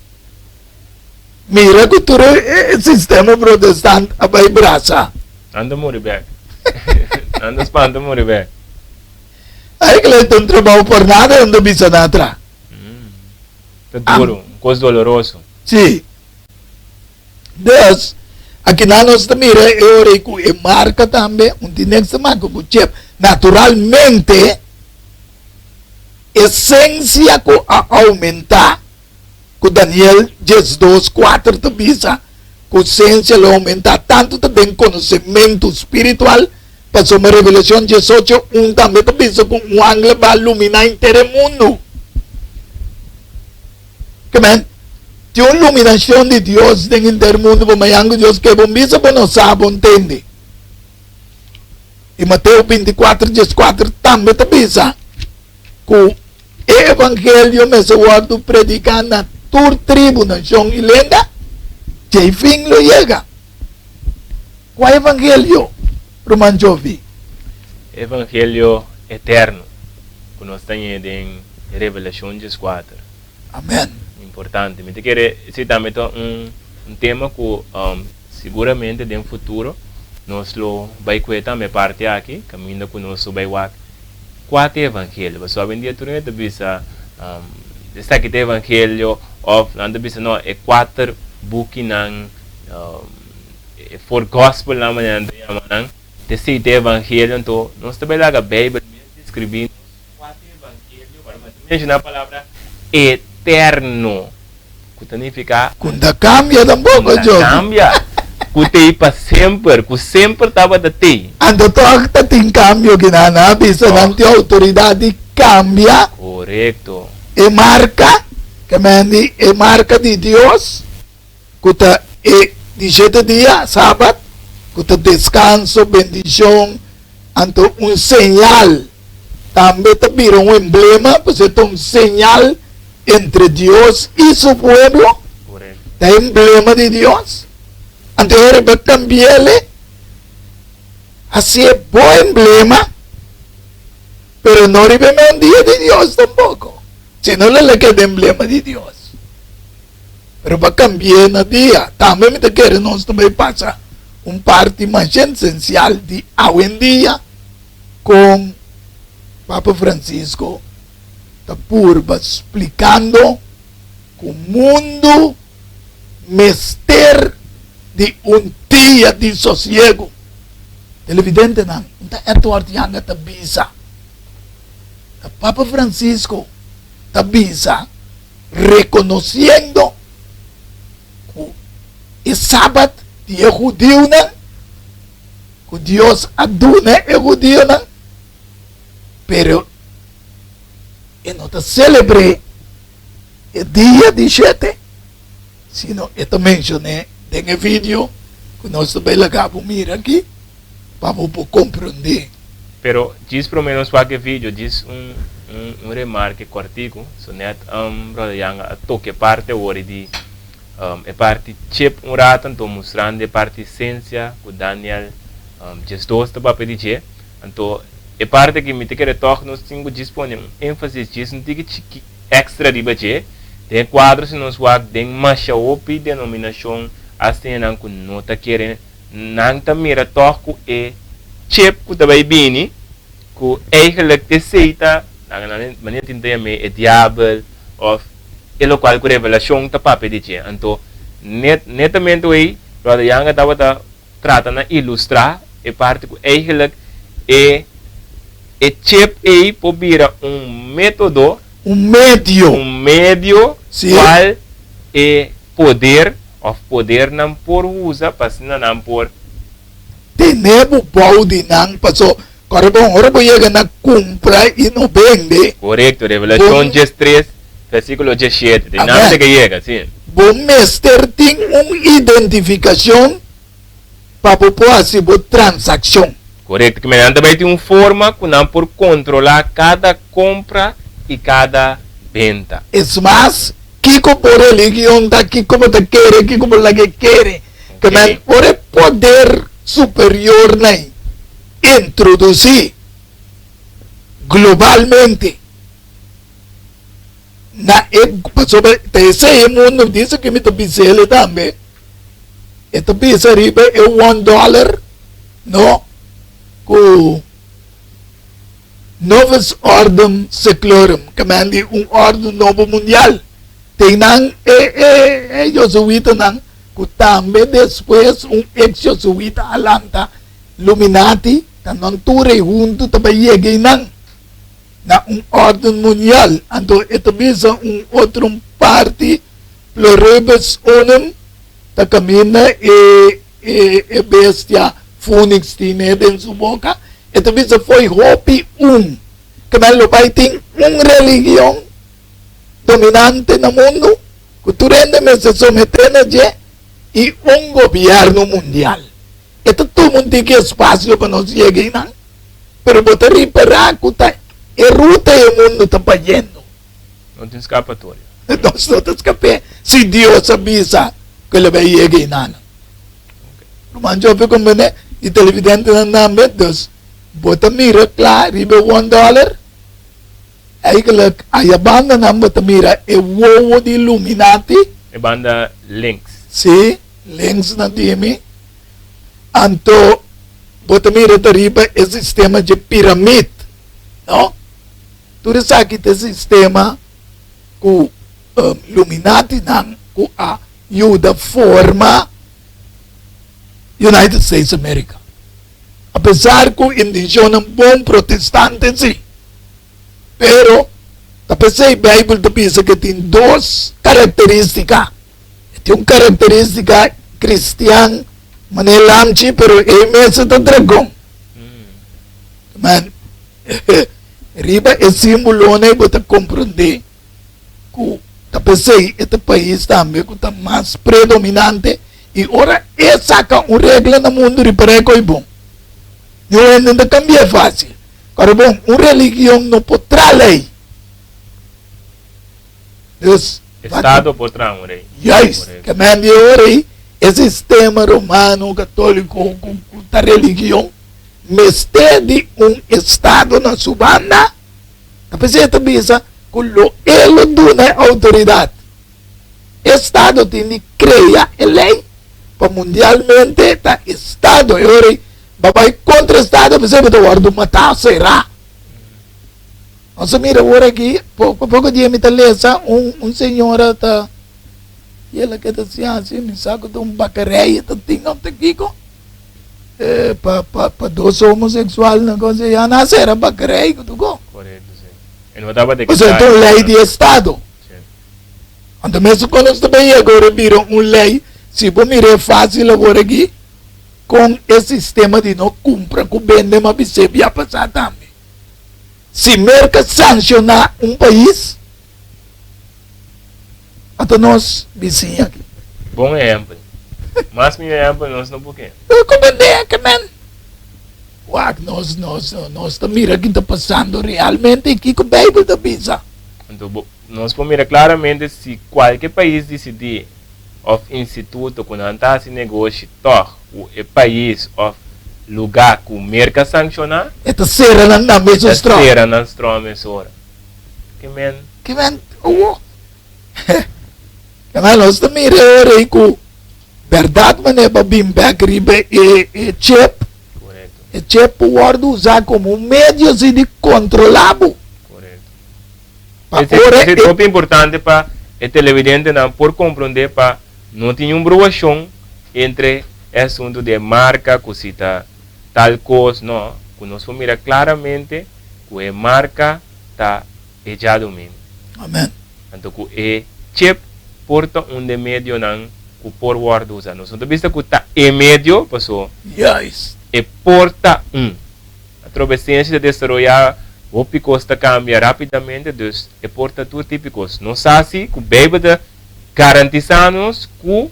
Mira que tur e sistema protestante abay brasa. Ando muri back. Ando spanta muri back. Ay que le un trabajo por nada, ando bisa natra. Tá duro, coisa doloroso. Sim. Dus, aqui na nossa mira, eu recu e marca também, tinha que se marca com chip. Naturalmente, essência que aumentar, que Daniel 2:4 te visa, que essência aumentar tanto também conhecimento espiritual, passou uma revelação 18:1 também te visa que um ângulo vai iluminar inteiro mundo. Que man, tem uma iluminação de Deus dentro do mundo, para mayang Deus que bom bisa para não sabe, entende? E Mateus 24:4 também te bisa que o evangelho me se guarda predicar na tua tribo, nação e lenda, que fim lo chega. Qual evangelho, Roman Jovi? Evangelho eterno, que nós temos em Revelação 4. Amém. Importante. Me quer se também tema que seguramente no futuro nós lo vai cuidar me parte aqui, caminho que nós vai lá 4 evangelhos. Só vendia tudo isso bisa está aqui evangelho of anda bisa não é 4 book nang for gospel na manhã nang te se evangelho então nós também lá a Bíblia escrevendo 4 evangelhos para mencionar a palavra eterno. Que significa Kunda cambia tampoco, Jovi. Cambia. Que para sempre, que sempre estava de ti. Ando to akta ting cambio ginana, bisa nanti autoridade cambia. Correcto. E marca, que mendi, e marca de Dios, kuta e 17 dias, sábado, kuta descanso, bendición, anto un señal. También te vira un emblema, pues es un señal entre Dios y su pueblo. Correcto. El emblema de Dios. Antes cambiarle. Así es buen emblema. Pero no riveme un día de Dios tampoco. Si no le queda emblema de Dios. Pero para cambiar el día. También me te quiere, no me pasa un parte más esencial de hoy en día con Papa Francisco. Está purba explicando que el mundo mister de un día de sosiego. Televidente não, então é tu artianga ta bisa. O Papa Francisco ta bisa reconociendo que o sábado de judío não, que Deus aduna é judío não, pero e não te celebre o dia 17, sino eu mencionei em vídeo que nós também acabamos de mirar aqui para compreender. Pero diz pelo menos qualquer vídeo, diz remarque cortico, sonet brother yang a toque parte ori di e parte chip rato então mostrando a parte essência que Daniel gestor está para pedir, então E parte que me quer toque nós temos disponível ênfase disso não tem que extra riba che tem quadros nos wag tem macha opi denominação assim não com nota querem não tamira toque e chip que também bini que eigenlijk te seita na maneira tinta me é diabo of e local com revelação ta pape de che então netamente aí para yang estava trata na ilustrar e parte que eigenlijk e chip aí pobira método medio Sim. qual é poder não por usa para não por Tenebo body nang paso. Karabong ora po yaga na compra e no vende. correcto revelação 3 versículo 17 de nada que chega sim Bom mester tem identificação para poder bo transação. correcto que me também tem forma que não por controlar cada compra e cada venda Es más, Kiko por religión da Kiko por te quiere, Kiko por la que quiere. Que Okay. me por el poder superior na introducir globalmente na te ese mundo dice que me te pisele también. Esto pisa arriba es $1, no? Ku Novus Ordem Seclorum, que mandi ordem novo mundial. Tingnan, ellos subitan que também depois ex-jesuíta alanta Illuminati, tanong ture junto também cheguei na ordem mundial. Então, ito bisa outro parte, pluribus unum, ta camina e bestia Phoenix tine den sua boca. Ito bisa foi hopi que lo vai tem religião dominante no mundo, que tu rende se sometendo a e governo mundial. Ito todo mundo tem que espaço para nós chegar, pero botar reparar que a ruta do mundo está fazendo. não tem escapatória Nós não escapamos se Deus avisa que ele vai chegar. Mas eu fico como e televidente na nome Deus, bota mira claro, ribe $1. Aí que a banda não bota mira é o de Illuminati, e banda links sim, links na time. Então, bota mira riba é sistema de pirâmide, não? Tudo isso aqui é sistema que Illuminati não que ajuda a forma United States of America. Apesar que a intenção é bom protestante, sim. Pero, tapos a Bible diz que tem duas características. Tem uma característica cristã, manelamchi, pero é mesmo da dragão. Man, riba é símbolo, né, para compreender que tapos este país também está mais predominante e ora é saca uma regra no mundo de parece que é bom. Não ainda cambia fácil. Agora, bom, uma religião não pode lei. Deus, Estado por trás, rei. yes, que me ore, esse sistema romano, católico, com a religião, mestre de Estado na sua banda, a pessoa pensa que ele dá autoridade. Estado tem que criar a lei para mundialmente, tá Estado, e ore, vai contra o Estado, você vai ter matar, será? Nós mira agora aqui, pouco dia me taleza, senhora tá, e ela que tá assim, me saco de bacareia, tá tinha aqui, para dois homossexuais, negócio, já nascer a bacareia, tu go. Correto, sim. E não estava de Você tem lei de Estado. Sim. Então, mesmo quando nós também agora viram uma lei, se você mirar fácil agora aqui, com esse sistema de não cumprir com o bem de uma pessoa, vai passar também. Se merca sancionar um país, até nós, vizinhos aqui. Bom exemplo. Mas meu exemplo, nós não porque. Eu compreendo que, man, nós estamos mirando o que está passando realmente aqui com a Bíblia da Bisa. Então, nós podemos mirar claramente se qualquer país decidir, ou instituto, quando está esse negócio, o país, ou lugar que merca sanccionar, Esta sera nan na mesmo strong. será na strome hora. Que men, Que men, oh. Kaya nós também reorei com verdade, mas é para bim back ribe e chip. correto, E chip pode usar como meio de controlado. correto. Para Esse é muito importante para o televidente não por compreender para não ter uma relação entre assunto de marca, cosita, tal coisa, não. Que nós vamos mirar claramente que a marca está echado mesmo. Amém. Então, que o chip porta um de medio não que por word usa. Nós não vista que está em medio, passou, Yes. e porta A travessia de desarrollar o picosta cambia rapidamente, então é porta tudo típicos. Não sabe que o bebê de garantizamos que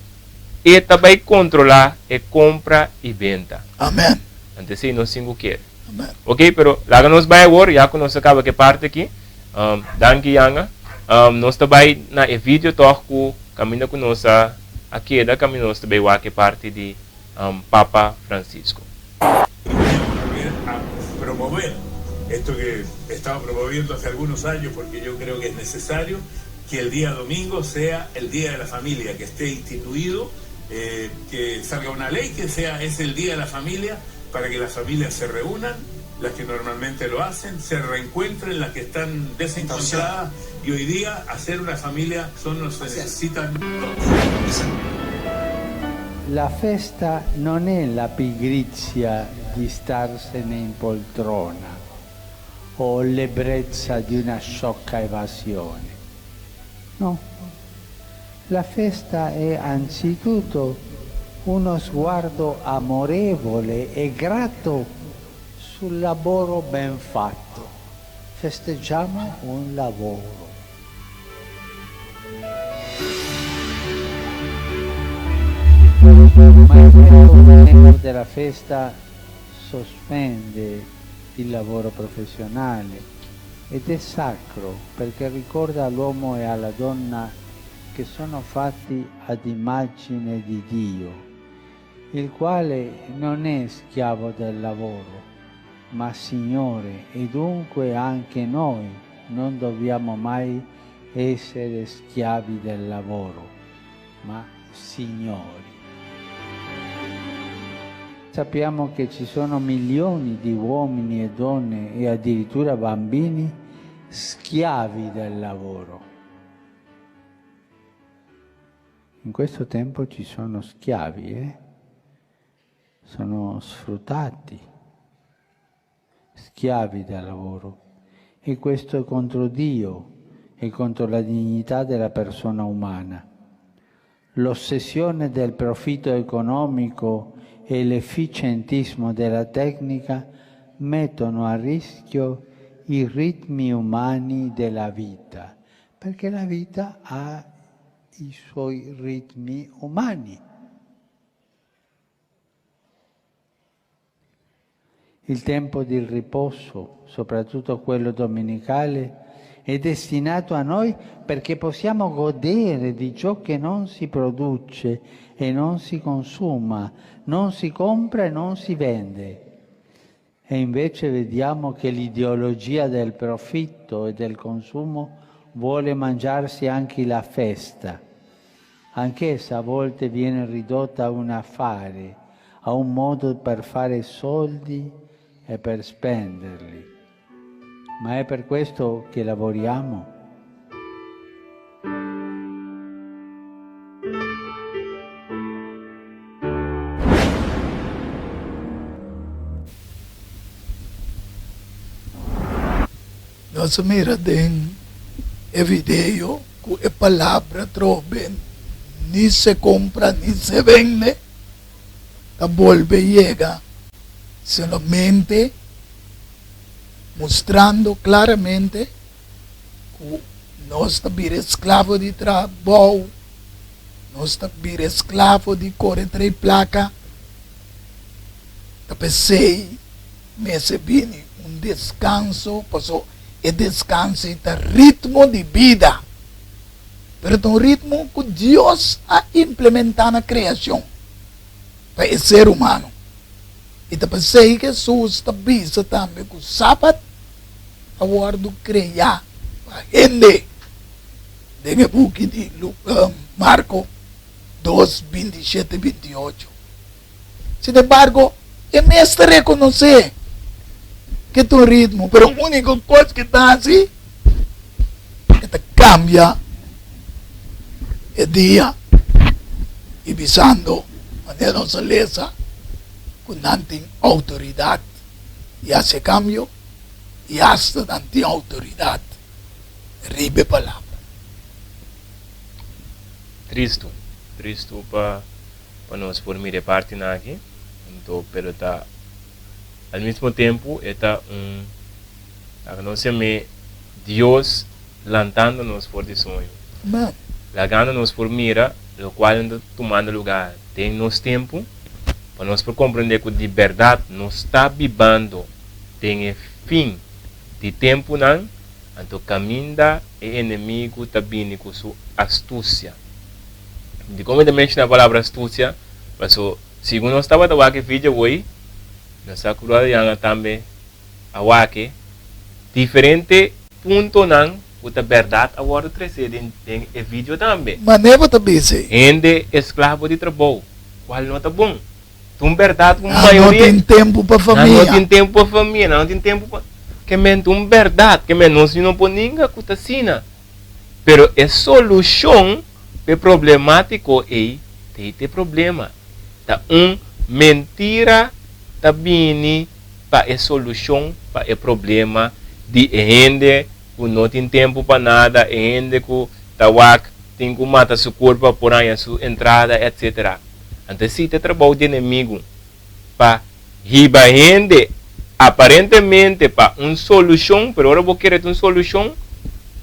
e também controlar e compra e venda. Amém. Então, sim, nós cinco quer. Amém. Ok, pero lá nos vai agora, já que nós acaba que parte aqui. Danke, Yanga. Nós também na vídeo toco caminho com nós aqui da caminho nós também vai que parte de Papa Francisco. A promover esto que estaba promoviendo hace algunos años, porque yo creo que es necesario que el día domingo sea el Día de la Familia, que esté instituido, que salga una ley que es el Día de la Familia, para que las familias se reúnan, las que normalmente lo hacen, se reencuentren, las que están desencontradas, y hoy día hacer una familia se necesitan todos. La festa non è la pigrizia di starsene in poltrona o l'ebbrezza di una sciocca evasione. No, la festa è anzitutto uno sguardo amorevole e grato sul lavoro ben fatto. Festeggiamo un lavoro. Ma il tempo della festa sospende il lavoro professionale ed è sacro perché ricorda all'uomo e alla donna che sono fatti ad immagine di Dio, il quale non è schiavo del lavoro, ma Signore, e dunque anche noi non dobbiamo mai essere schiavi del lavoro, ma signori. Sappiamo che ci sono milioni di uomini e donne e addirittura bambini schiavi del lavoro. In questo tempo ci sono schiavi, sono sfruttati, schiavi del lavoro. E questo è contro Dio e contro la dignità della persona umana. L'ossessione del profitto economico e l'efficientismo della tecnica mettono a rischio i ritmi umani della vita, perché la vita ha i suoi ritmi umani. Il tempo di riposo, soprattutto quello domenicale, è destinato a noi perché possiamo godere di ciò che non si produce e non si consuma, non si compra e non si vende. E invece vediamo che l'ideologia del profitto e del consumo vuole mangiarsi anche la festa. Anch'essa a volte viene ridotta a un affare, a un modo per fare soldi e per spenderli. Ma è per questo che lavoriamo. Nós mira den e video com a palavra troben, ni se compra ni se vende, a volve llega solamente mostrando claramente que nós estamos escravos de trabalho, nós estamos escravos de correr três placas, pensei, me bem descanso, passou e descanso é ritmo de vida, mas é um ritmo que Deus ha implementado na criação para o ser humano. E te pensei que Jesus está bisa também com o sábado, a hora do criar, a gente, dengue buque de Marco 2, 27 e 28. Sin embargo, é mestre reconhecer que tem um ritmo, mas a única coisa que está assim é que cambia o dia e visando a nossa lesa que não tem autoridade. E esse cambio, e hasta não tem autoridade, ribe a palavra. Tristo para nós por mim de parte aqui, então, pero tá ao mesmo tempo está não se me Deus lançando-nos por de sonho, lagando-nos por mira, o qual anda tomando lugar. Tem nos tempo para nós por compreender que de verdade nós está vivendo, tem fim de tempo não, então caminha e inimigo está vindo com sua astúcia. De como ele menciona a palavra astúcia, mas segundo nós estava a vídeo hoje, nós estamos também a diferente ponto não, a verdade agora trazer em vídeo também. Mas não está busy. Ende escravo de trabalho, qual não está bom. Tu verdade com Não maioria. tem tempo para a família. Não tem tempo para a família, não tem tempo para que men verdade, que men não pode ninguém que está sina. Pero a solução é problemático e tem problema. Tá mentira tá vindo para a solução para o problema de gente que não tem tempo para nada, gente que tem que matar seu corpo por aí a sua entrada, etc. Então se tem trabalho de inimigo para riba gente aparentemente para uma solução, pero agora vou querer uma solução,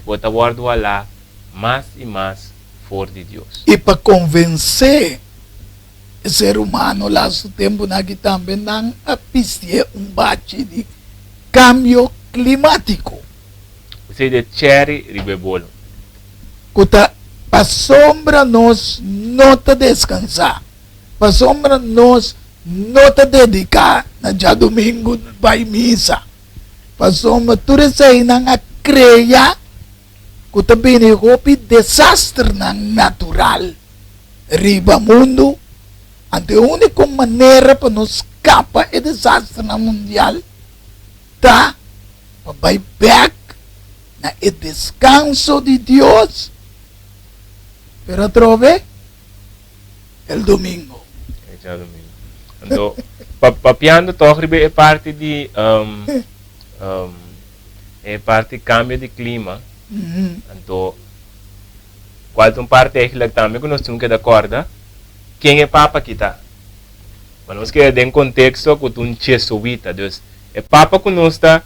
vou estar guardando lá mais e mais fora de Deus. E para convencer o ser humano lá no tempo que também não apistia bate de cambio climático. Você de cherry ribebolo. Kuta para sombra nós não te descansar. Para sombra nós não te dedicar na dia domingo vai missa. Para sombra tudo isso aí não creia que também é desastre natural. Riba mundo. A única maneira para nos escapar é desastre mundial tá para ir back na descanso de Deus. Pero trove el domingo. É domingo. Então, papiando torre é parte de é parte de cambio de clima. Então, qual parte é que também que nós temos que dar corda? Quem é papa que está? Quando nós queremos dar um contexto com um jesuíta, Deus, é papa que nós está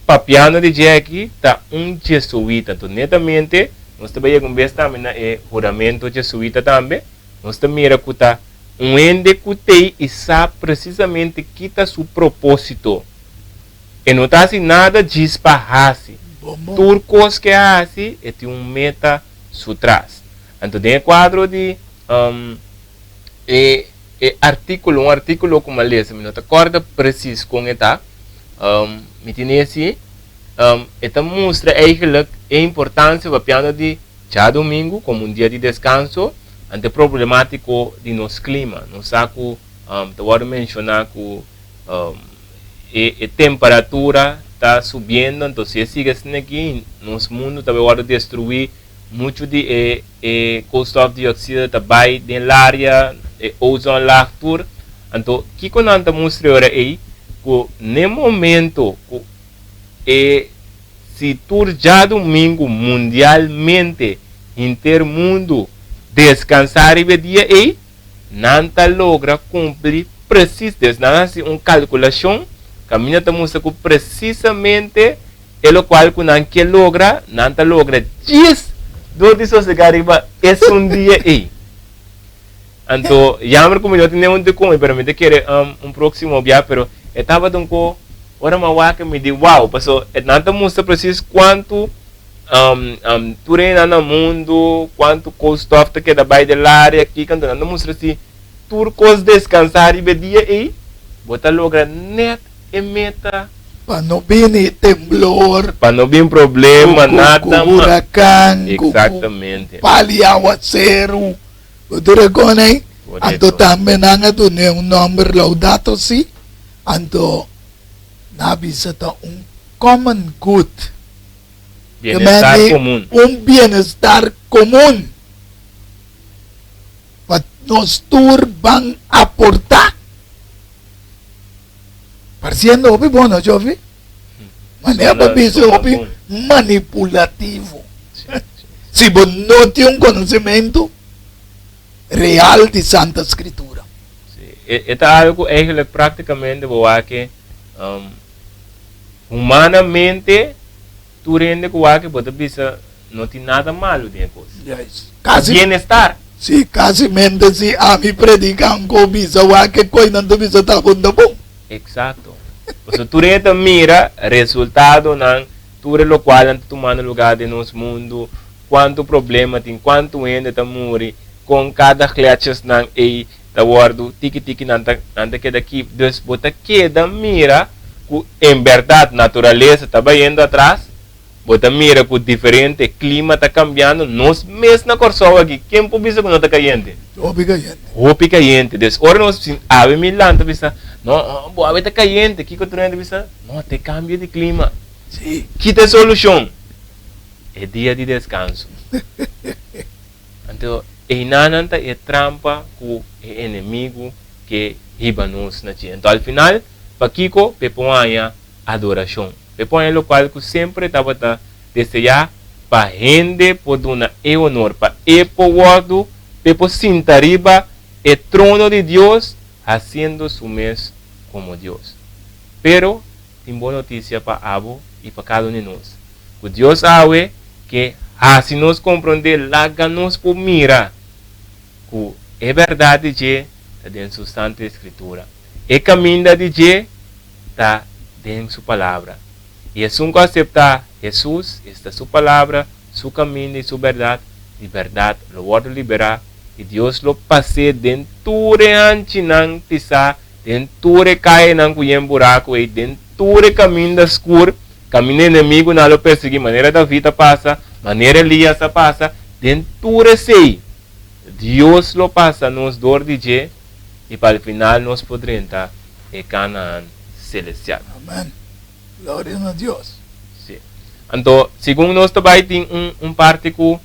papiando de dia aqui, está um jesuíta. Então, netamente, nós também vez também é juramento jesuíta também. Nós também mira que está um ende que tem e sabe precisamente que está seu propósito. E não está assim nada diz para assim. Turcos que é assim, e tem um meta sutras. Então, tem quadro de um artículo como a lesa, não acorda preciso com eta, me tem assim, eta mostra eigenlijk a importância do piano de já domingo como um dia de descanso, ante problemático de nosso clima, não saco, te mencionar que a temperatura está subindo, então se sigue assim aqui, nosso mundo também vai destruir muito de custo of dioxide também dentro da área ozone layer. Então, que quando a gente mostra aí que no momento que se tu já domingo mundialmente intermundo descansar e dia aí não logra cumprir preciso, não uma calculação caminha te mostra que precisamente é o qual que não que logra 10 do de sosegariba é dia aí. Então, já como eu tinha de como, pero me querer próximo dia, pero estava dando com ora que me diz wow, passou nada mostra preciso quanto turena no mundo, quanto custo que da baixo da área aqui, quando nada mostra se turcos descansar e dia aí, bota logra net e meta para não vir temblor, para não vir problema, nada, huracán, exatamente. Pali aguacero, o dragone, anto também nanga tu ne um nome laudato si, anto nabisa ta common good, bienestar comum, bienestar comum, para nos turban aportar. Pareciendo opi bueno, Jovi. Maneira bisa opi manipulativo. Se você não tem um conhecimento real de Santa Escritura. É algo eigenlijk praticamente que humanamente tu rende que você bisa não tem nada malo dentro. Casi bienestar. Sim, quase mente se a mim predicam com bisa que coisa não bisa tá bom. Exato. Então, tu mira resultado não, tudo lo qual está tomando lugar de nosso mundo, quanto problema tem, quanto ainda está morrendo, com cada clutches não e da guardo tiki nanta que daqui dus bota queda mira que em verdade natureza está indo atrás, bota mira que diferente clima está cambiando, nós mesmo na corção aqui, quem pode dizer que não está caindo? Opi caliente. Des ora nós ave milanta bisa, não, boa ave está caliente, que coturante bisa, não te cambio de clima. Sim. Que te solução? É dia de descanso. Então, e nananta é trampa com o inimigo que riba nos na tia. Então, ao final, para Kiko, pepoanha adoração. Pepoanha local que sempre estava a desejar para rende por dona e honor, para e povoado, pepo sinta riba el trono de Dios, haciendo su mes como Dios. Pero, tengo buena noticia para Abo y para cada uno de nosotros. Que Dios sabe que así nos comprende, láganos por mira, que es verdad de que está en su santa escritura. El camino de que está en su palabra. Y es un que acepta Jesús, esta es su palabra, su camino y su verdad. De verdad, lo voy a liberar. E Deus lo passe dentro de antinang tisa, dentro de cair nang kuyem buraco e dentro de caminho da escuro, caminho inimigo não lo perseguir, maneira da vida passa, maneira Elias passa, dentro de sei, Deus lo passa nos dor de je e para o final nos poderemos estar em Canaã celestial. Amém. Glória a Deus. Sim. Então, segundo nós também tem parte que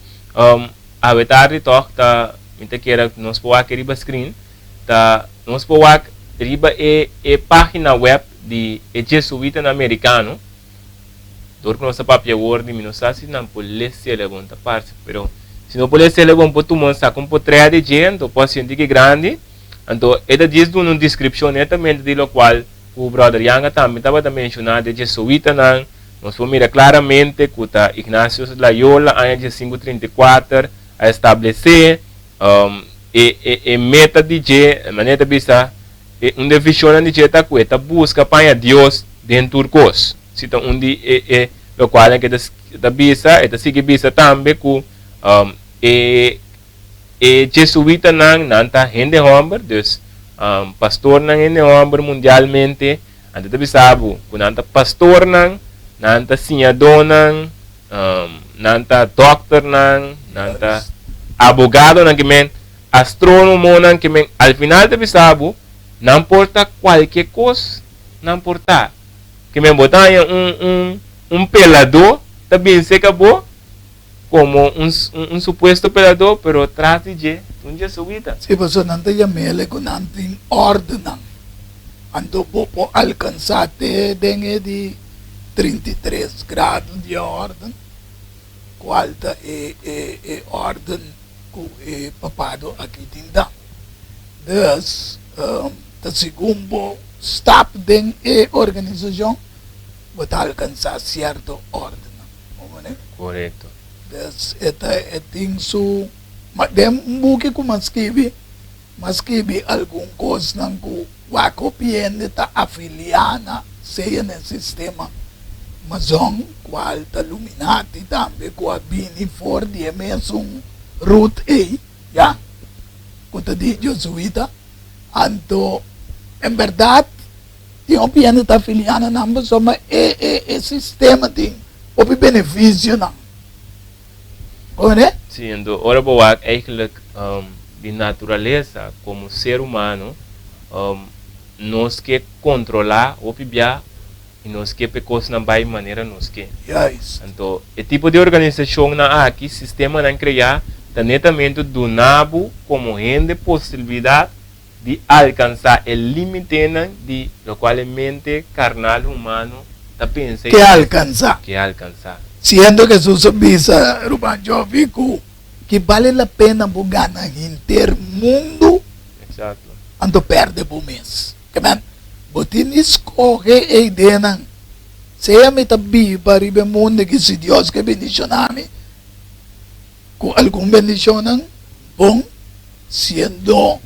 a verdade toca Minta kira nos po ak riba screen ta nos po ak riba e página web de jesuita americano dor que nossa papia word de minosasi não pode ser levanta parte pero se não pode ser levanta po tu monsa com po trea de gente o paciente que grande então eda diz do no description também de lo qual o brother Yanga também estava a mencionar de jesuita não nos po mira claramente que ta Ignacio Loyola ano de 534 a estabelecer meta de je maneira bisa visão de je ta cueta busca para Deus dentro do cos se tá onde lo qual é que da bisa eta sigue bisa também com jesuita nanta gente homem dus pastor nang gente homem mundialmente ante da bisabu com nanta pastor nanta senhador nanta doctor nanta abogado que men astrónomo que men al final de bisabu não importa qualquer coisa não importa que men botar pelador também se acabou como supuesto pelador pero tras de jesuita se você não tem mele com não tem ordem ando popo alcançar dengue de 33 graus de ordem qual é ordem que papado aqui tinda. Dus, de segundo stap den organização para alcançar certa ordem. Correto. Dus, é tem su, mas dem buki que mas escrevi algum coisa não que o copiende tá afiliada seja no sistema. Mas qual tá Illuminati também com a bini for de mesmo root A, ya, quando de jesuita, anto, em verdade, Tem opinião tá filiando na pessoa, mas é sistema tem o benefício não. Como é? Sim, então, ora boa, eigenlijk de natureza como ser humano, nós que controlar o pibia e nós que pecos na bai maneira nós que. Yes. Então, o tipo de organização na aqui, sistema na criar, tá netamente do nabo como rende possibilidade de alcançar o limite de lo qual a mente carnal humano tá pensa Que alcançar. que alcançar. Siendo que su visa Rubanjo Viku, que vale a pena bugar na intermundo, Exato. ando perde por mês. Que man, botin escorre a ideia não. Se a meta biba ribe mundo que se Deus que bendicioname, com algum bendicionam, bom, sendo,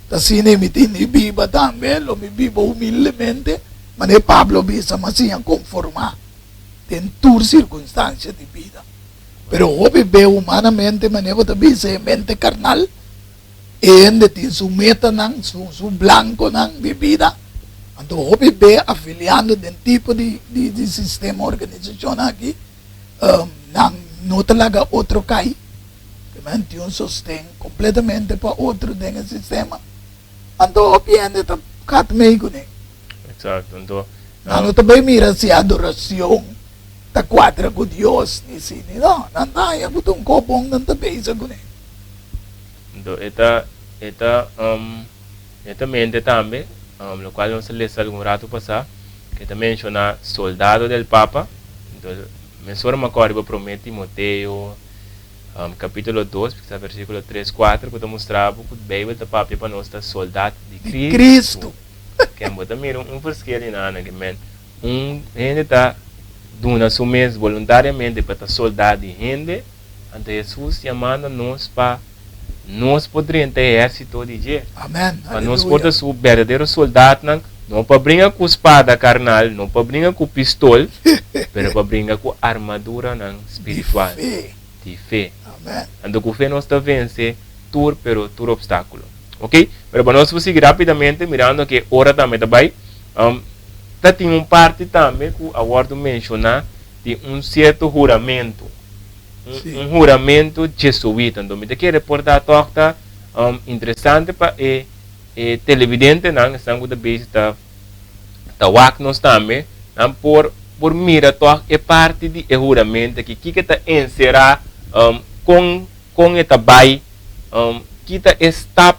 ta sine mi tini biba também, lo mi biba humildemente, mas é Pablo bisa, mas sim a conformar. Tem tur circunstância de vida. Pero o vive humanamente, manejo também se mente carnal, e ainda tem su meta, su blanco de vida. Então o vive afiliando de tipo de sistema organizacional aqui, não talaga outro cai, que tem um sostém completamente para outro dentro sistema. Então o vive está cat meio né. Exato. Então, Não também mira se adoração ta quadra com Deus ni sini no nantaya butong kopong nang tabi sa guni. então esta mente também, lo cual vamos a leer algún rato pasar, que también menciona soldado del Papa. Então, menciono me acordo para Timoteo, capítulo 2, versículo 3, 4, para mostrar que o Bíblia do Papa para nós está soldado de Cristo. Que é muito mira verschil in aan que men gente está dando su mês voluntariamente para estar soldado de gente, ante Jesus chamando nós para nós podermos ter exército de dia. Amen. Para nós poder ser verdadeiro soldado, não para brincar com espada carnal, não para brincar com pistola, mas para brincar com armadura espiritual de fé. Amen. Então com fé nós está vencer todo obstáculo. Ok? Pero para nós seguir rapidamente, mirando que ora também também, tem uma parte também que agora mencionar de certo juramento, juramento jesuíta. Então, me quer reportar toda interessante para televidente não estão com a base da nós também, por mirar toda a parte de juramento que está encerrar com esta bai, que está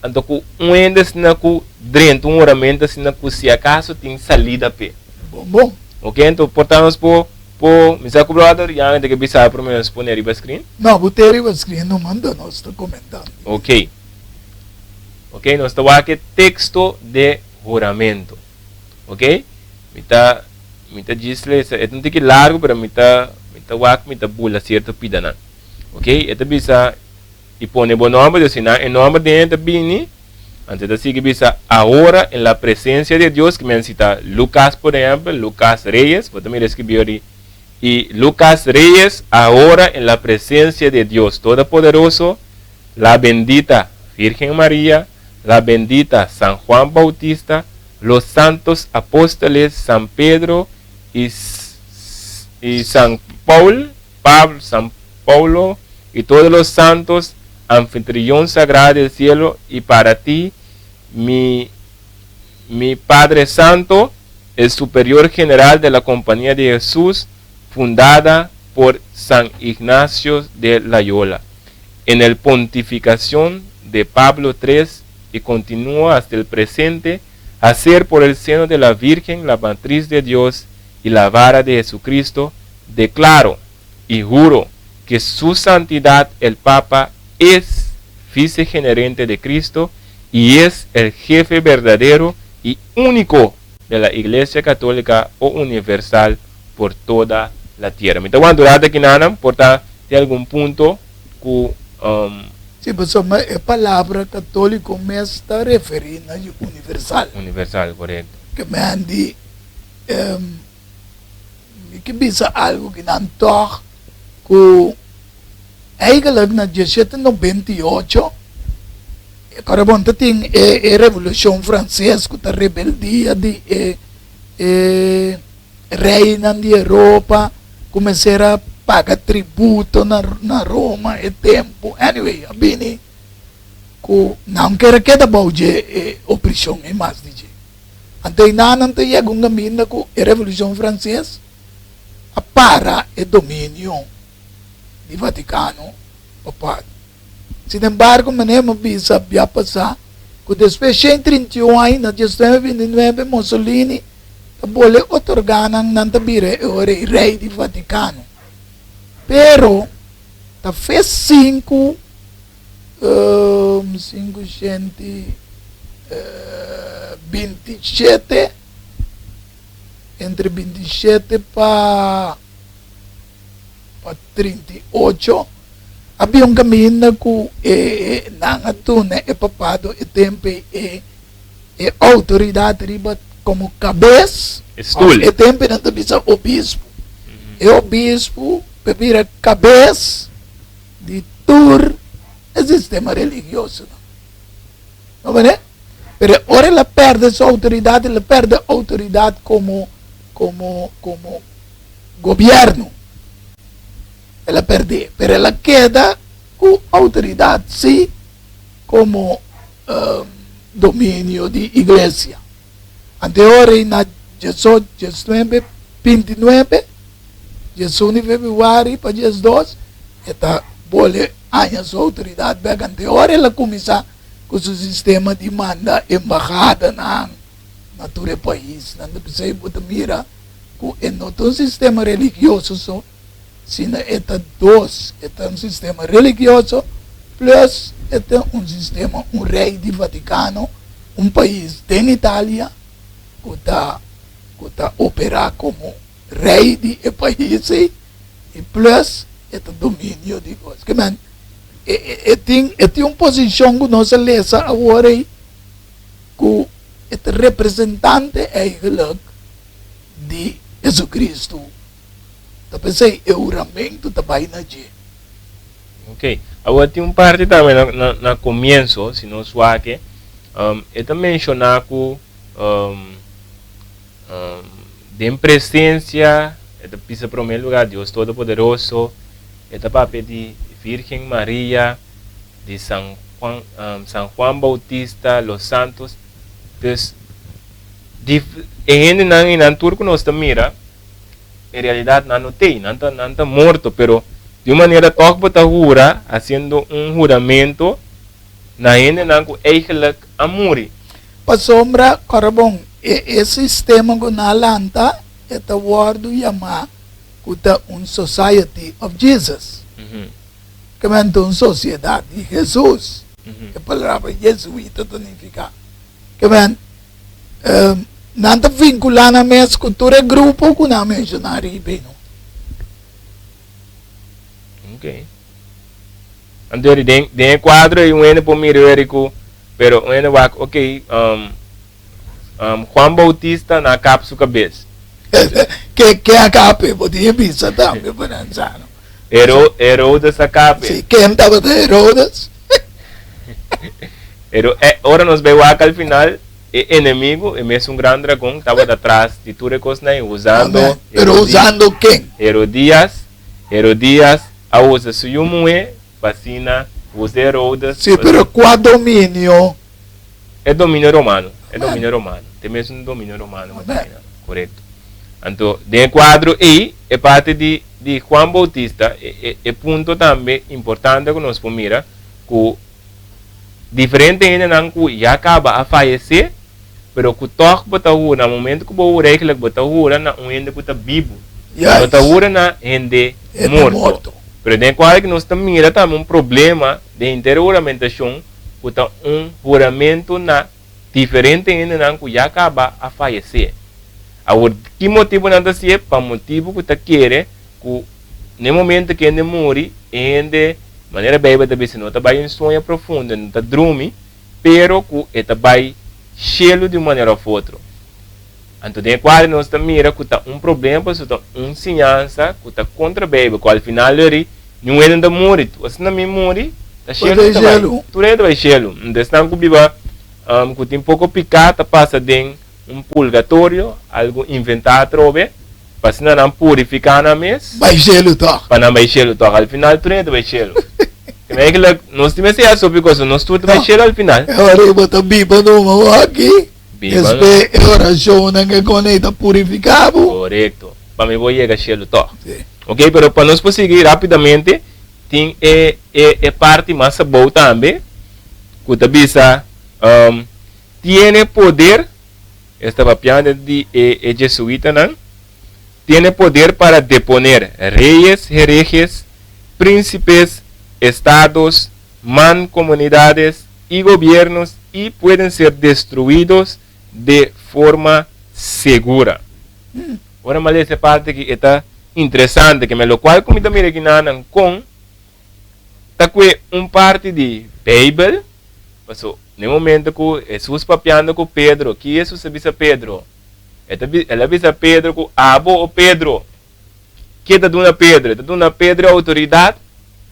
então com endes na ku dentro oramento se na ku se acaso tem salida pe Bom. ok então portamos por me saco brother já de que bisa para me exponer riba screen Não, botei o screen no manda nós está comentando. ok nós está aqui texto de juramento ok me tá diz-lhe é um tique largo para me tá bula certo pidana ok esta bisa y pone buen nombre de asignar el nombre de Bini antes de seguir bisa ahora en la presencia de Dios que me cita Lucas por ejemplo Lucas Reyes pues también escribió y Lucas Reyes ahora en la presencia de Dios Todopoderoso la bendita Virgen María la bendita San Juan Bautista los santos apóstoles San Pedro y San Paulo y todos los santos anfitrión sagrado del cielo y para ti mi Padre Santo el superior general de la Compañía de Jesús fundada por San Ignacio de Loyola en el pontificación de Pablo III y continúa hasta el presente a ser por el seno de la Virgen la matriz de Dios y la vara de Jesucristo declaro y juro que su santidad el Papa es vicegerente de Cristo y es el jefe verdadero y único de la Iglesia Católica o Universal por toda la tierra. Me está durante aquí nada, por de algún punto que Sí, pues a palavra católico me está referindo a universal. Universal, correcto. Que me han di que bisa algo que não toch que eigenlijk na 1798 Agora, bom, tem a Revolução Francesa, com a rebeldia de reina de Europa, começaram a pagar tributo na Roma, e tempo. Anyway, bem, não quero que da balde opressão é mais de jeito. Então, não tem algum caminho com a Revolução Francesa, a para o domínio do Vaticano, papado. Sin embargo, manemos bisa via passar que depois de 31 anos, na 1929, Mussolini boleh otorgar ng tabire o rei do Vaticano. Pero, ta fez 27, entre 27 para 38, havia caminho que nangatuna é papado e tempo autoridade riba como cabeça e tempo não bisa obispo e obispo bebira cabeça de tur o sistema religioso não é? Pero ora ela perde sua autoridade, ela perde autoridade como governo. Ela perde, pero ela queda com autoridade, sim, como domínio de igreja. Anterior, na 19, 29, 19 de fevereiro para 12, esta bolha a sua autoridade, porque anterior ela começa com o sistema de manda embajada na todo país. Não precisa mira com o sistema religioso só. Sino eta dois, eta sistema religioso, plus eta sistema, rei de Vaticano, país de Itália, que está operar como rei de país, e plus eta domínio de coisas. Que man, tem uma posição que nós lesa agora, que eta representante eigenlijk de Jesus Cristo. Pensei, o juramento também na dia. Ok. Agora tem parte também na começo, se não suar que, eu mencionar que de presença, eu pisa para o meu lugar, Deus Todo-Poderoso, eu para pedir Virgem Maria, de San Juan Bautista, Los Santos, então, em turco nós mira, en realidad no tem, no está muerto, pero de una manera toca jura, haciendo un juramento, na gente não eigenlijk a morir. Para sombra, carabão, esse sistema que na lanta, é o word chamado uma Society of Jesus. Que é uma sociedade de Jesus. A palavra jesuíta significa. Que é não está vinculado a minha cultura grupo que não mencionar bem. Ok. Então, tem quadro e um por mirarico, pero um vai, ok, Juan Bautista na capa sua cabeça. Que a capa, podia pensar também, para pensar. Herodes a capa. Sim, quem estava de Herodes? Ora nos veio aqui ao final, inimigo, e mesmo grande dragão, estava atrás de tudo que usando. Pero usando quem? Herodias, a usa sua mulher, vacina, usa Herodes. Sim, pero qual domínio? É domínio romano. Tem mesmo um domínio romano, correto. Então, de quadro aí, é parte de Juan Bautista, é ponto também importante que nós mira, que diferente ainda não que já acaba a falecer, pero que toque botahura, no momento que o rei que botahura, na ainda que está vivo, botahura na ainda morto. Pero de qual que nós mira também problema de interuramentação, que está juramento na diferente ainda não que já acaba a falecer. Agora, que motivo não é para motivo que está querer que no momento que ele morre, ainda maneira bem se não está bem em sonho profundo, não está dormindo, pero que está bem cheio de uma maneira ou outra. Então, de qual nós mira que está problema, que está ensinança, que está contra o bebê, que ao final ele não é ainda morre. Se não me morre, Tá cheio Pode também. gelo. Tudo é vai cheio. Então, que biba, que tem pouco picata, passa de purgatório, algo inventado, trove, para não purificar na mesa, Vai gelo, tá? para não vai cheio, al final tudo é vai cheio. É que nós temos essa sobre coisa, nós tudo vai cheio ao final. Agora eu boto biba no aqui. Biba, Esse oração que conecta purificado. correto. Para mim vou chegar cheio, tá? Sim. Ok, pero para nós prosseguir rapidamente, tem parte mais boa também, que tabisa tiene poder, estava piando de jesuíta, não? Tiene poder para deponer reyes, herejes, príncipes, estados, mancomunidades y gobiernos y pueden ser destruidos de forma segura. Ahora más esa parte que está interesante, que me lo cual como también aquí nanan con taque parte de Bible, pasó en el momento que Jesús papiando con Pedro, que Jesús avisa Pedro, ele avisa Pedro que abo o Pedro, que está dando Pedro, está dando Pedro autoridade,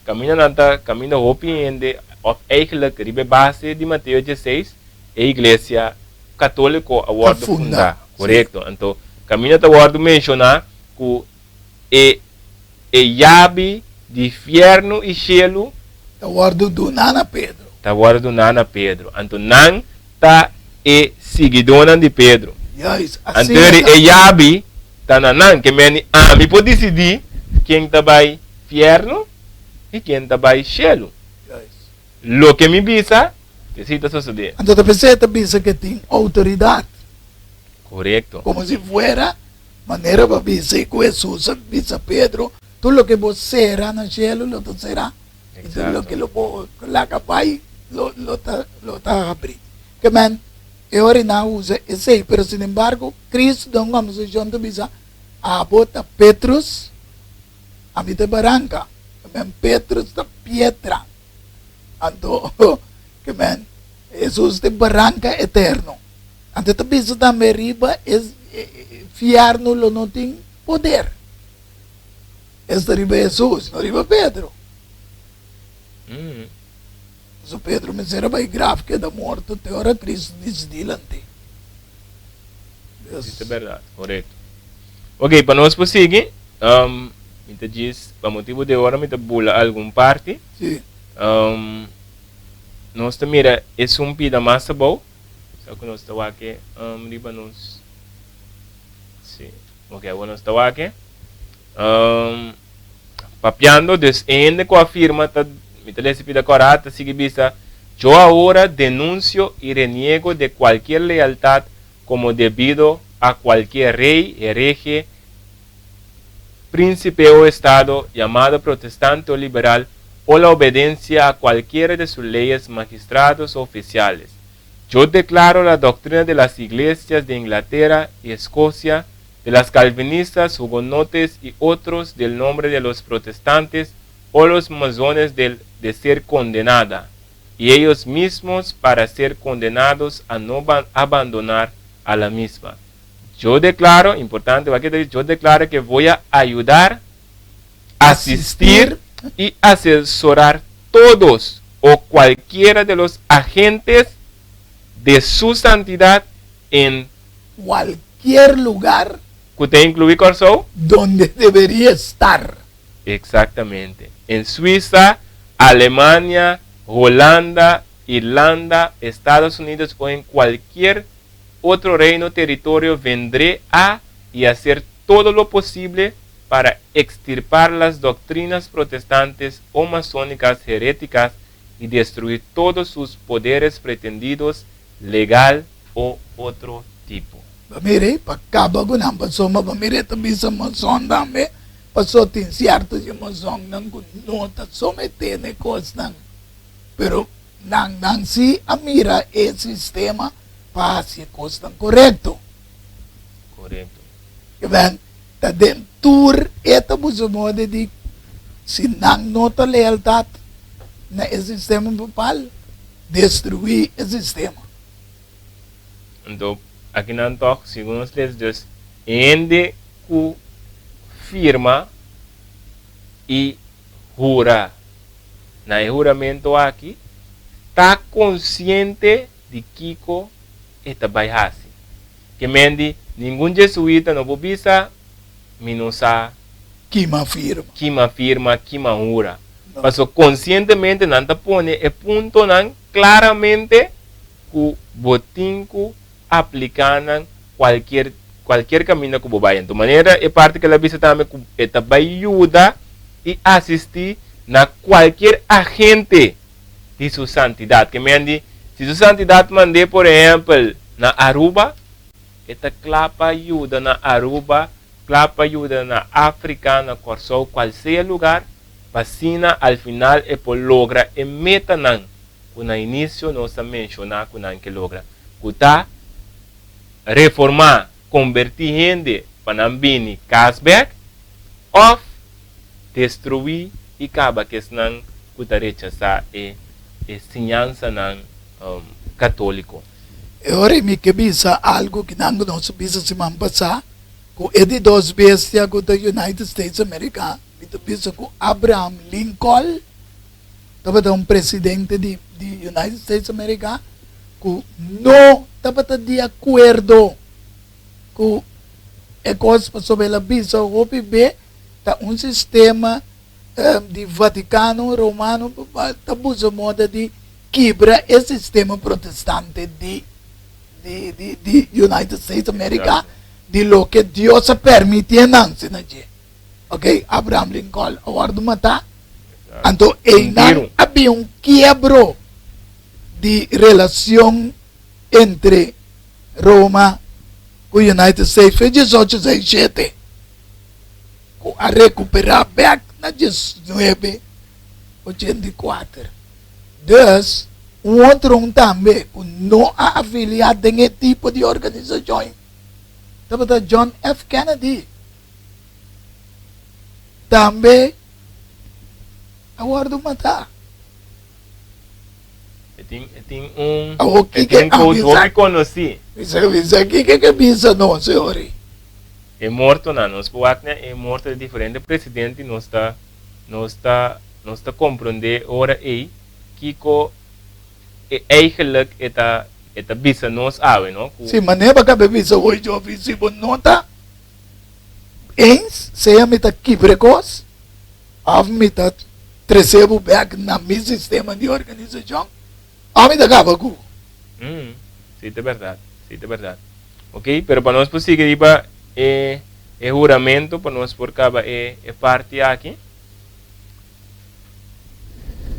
caminha opiende, eigenlijk ribe base de Mateus 16, a igreja católica a word fundar, correto? Então, caminha a word mencionar que llave de inferno e cielo Tá guardo do Nana Pedro. está word do nana Pedro, então não está seguidona de Pedro. Yes, assim. Anterior e llave está na que me me pode decidir quem está vai inferno e quem está vai cielo. Yes. Lo que me visa que se está sucedendo. Então a pessoa pensa que tem autoridade, Correto. como se fuera maneira para dizer que Jesus avisa Pedro, tudo o que você será no cielo, lo será. Então Exato. lo que lo la capaz lo tá abrir. Que man, eu ora não usa esse, pero sin embargo, Cristo dá uma posição de bisa a bota Petrus a mim de barranca, que man Petrus da piedra. Então, que man Jesus de barranca eterno. Então a bisa também riba fiar no lo não tem poder. Esta riba Jesus, não riba Pedro. So Pedro me será bem grave que da morte até hora Cristo decidilante. Isso é verdade. Correto. Ok, para nós prosseguir, me diz, para motivo de hora, me bula algum parte. Sim. Nós mira, é pida mais bom. Só que nós estamos aqui, riba nos. Sim. Ok, agora nós estamos aqui. Papiando, ainda com a firma, me telese pida corata, sigue vista. Yo ahora denuncio y reniego de cualquier lealtad como debido a cualquier rey, hereje, príncipe o estado, llamado protestante o liberal, o la obediencia a cualquiera de sus leyes, magistrados o oficiales. Yo declaro la doctrina de las iglesias de Inglaterra y Escocia, de las calvinistas, hugonotes y otros del nombre de los protestantes o los masones de ser condenada, y ellos mismos para ser condenados a no abandonar a la misma. Yo declaro, importante, yo declaro que voy a ayudar, asistir y asesorar todos o cualquiera de los agentes de su santidad en Cualquier lugar que te incluí Corso. donde debería estar. Exactamente. En Suiza, Alemania, Holanda, Irlanda, Estados Unidos o en cualquier otro reino o territorio vendré a y hacer todo lo posible para extirpar las doctrinas protestantes o masónicas heréticas y destruir todos sus poderes pretendidos, legal o otro tipo. Mire, pagkaba ko nang pasoma, mire, tabi sa mason dami, pasotin siyarto yung mason ng gunota, sometene kos ng, pero nang si amira e sistema, pa si kos ng korekto. Correcto. Kaya, taden tour, eto mo sumode di, sinang nota lealtad, na e sistema papal, destruir e sistema. Então, aqui não toca, segundo os leis, ende ku firma e jura na juramento aqui, está consciente de Kiko está baihasi. Que mendi, nenhum jesuíta não bobisa, minusa, Kima firma. kima firma, kima jura. Paso conscientemente não te pone e ponto não claramente que botinco aplicando qualquer caminho que você de maneira é parte que ela visa também que vai ajudar e assistir na qualquer agente de sua santidade. Que me andi, se sua santidade mande, por exemplo, na Aruba, esta clapa ajuda na Aruba, clapa ajuda na África, na Corsol, qual seja lugar, vacina al final é por logra e meta não, que no início nós mencionar que não que logra, que está reformar, convertir gente para não vir cashback, ou destruir e acaba que não que está rechazar e ensinança não católico. Ora mi que bisa algo que não nós bisa se passar, com ele dos bestia com da United States America, itu bisa com Abraham Lincoln, tava um presidente de United States America, que não tava de acordo com a coisa sobre a bisa o PB, tá um sistema de Vaticano Romano, tá busa moda de quebra esse sistema protestante de United States America, de lo que Deus permite não, ok? Abraham Lincoln, a hora de matar, então não havia um quebro de relação entre Roma e United States, foi 1867, a recuperar back na 1984. Dus, outro também, não há afiliado em esse tipo de organização. Estava John F. Kennedy. Também, agora do matar. Tem que eu conheci. Isso aqui que pensa não, senhor? É morto não, nós podemos é morto de diferente presidente, nós está compreender ora aí que eigenlijk eta bisa nos ave, no? Sim, mas nem para caber bisa hoje eu vi se nota. Eens, seja meta quebrecos, av meta recebo back na meu sistema de organização, a meta acaba com. Sí, é verdade, Ok, pero para nós prosseguir é juramento, para nós por caba é parte aqui.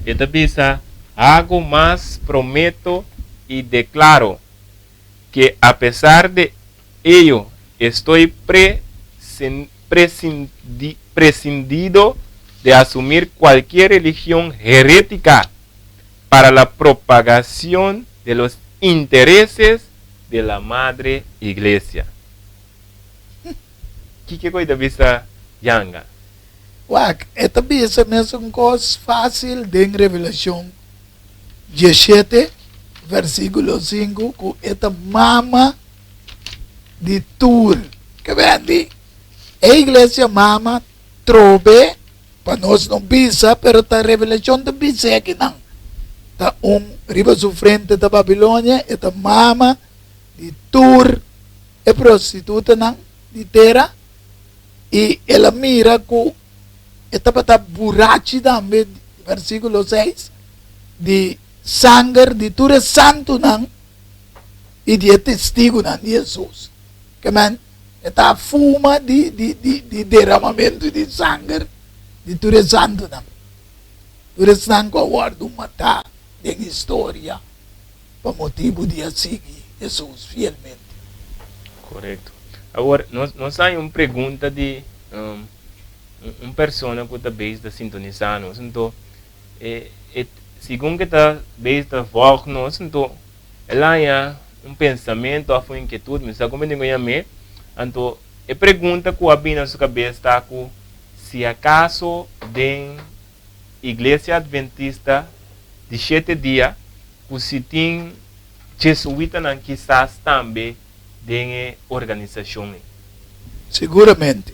Esta bisa hago más, prometo y declaro que a pesar de ello estoy prescindido de asumir cualquier religión herética para la propagación de los intereses de la Madre Iglesia. ¿Qué coisa bisa yanga? Esta bisa mesmo uma coisa fácil de revelação 17, versículo 5, com esta mama de tur, que vende, a igreja mama trobe, para nós não bisa, pero a revelação da bisa aqui não. Tá riba sua frente da Babilônia, esta mama de tur, é prostituta não, de terra, e ela mira com esta pata burachi também, versículo 6, de sangue de tudo santo não e de testigo não de Jesus. Que man, esta fuma de derramamento de sangue de tudo santo não. Tudo sangue agora matar em história por motivo de seguir Jesus fielmente. Correto. Agora, nós temos uma pergunta de uma pessoa que está bem sintonizando. Então, segundo que está bem volta nós, então, ela é pensamento, uma inquietude, mas como eu digo, então, a pergunta que eu na sua cabeça está com se acaso de igreja adventista de 7 dias, que se tem jesuíta não quizás também de organização. Seguramente.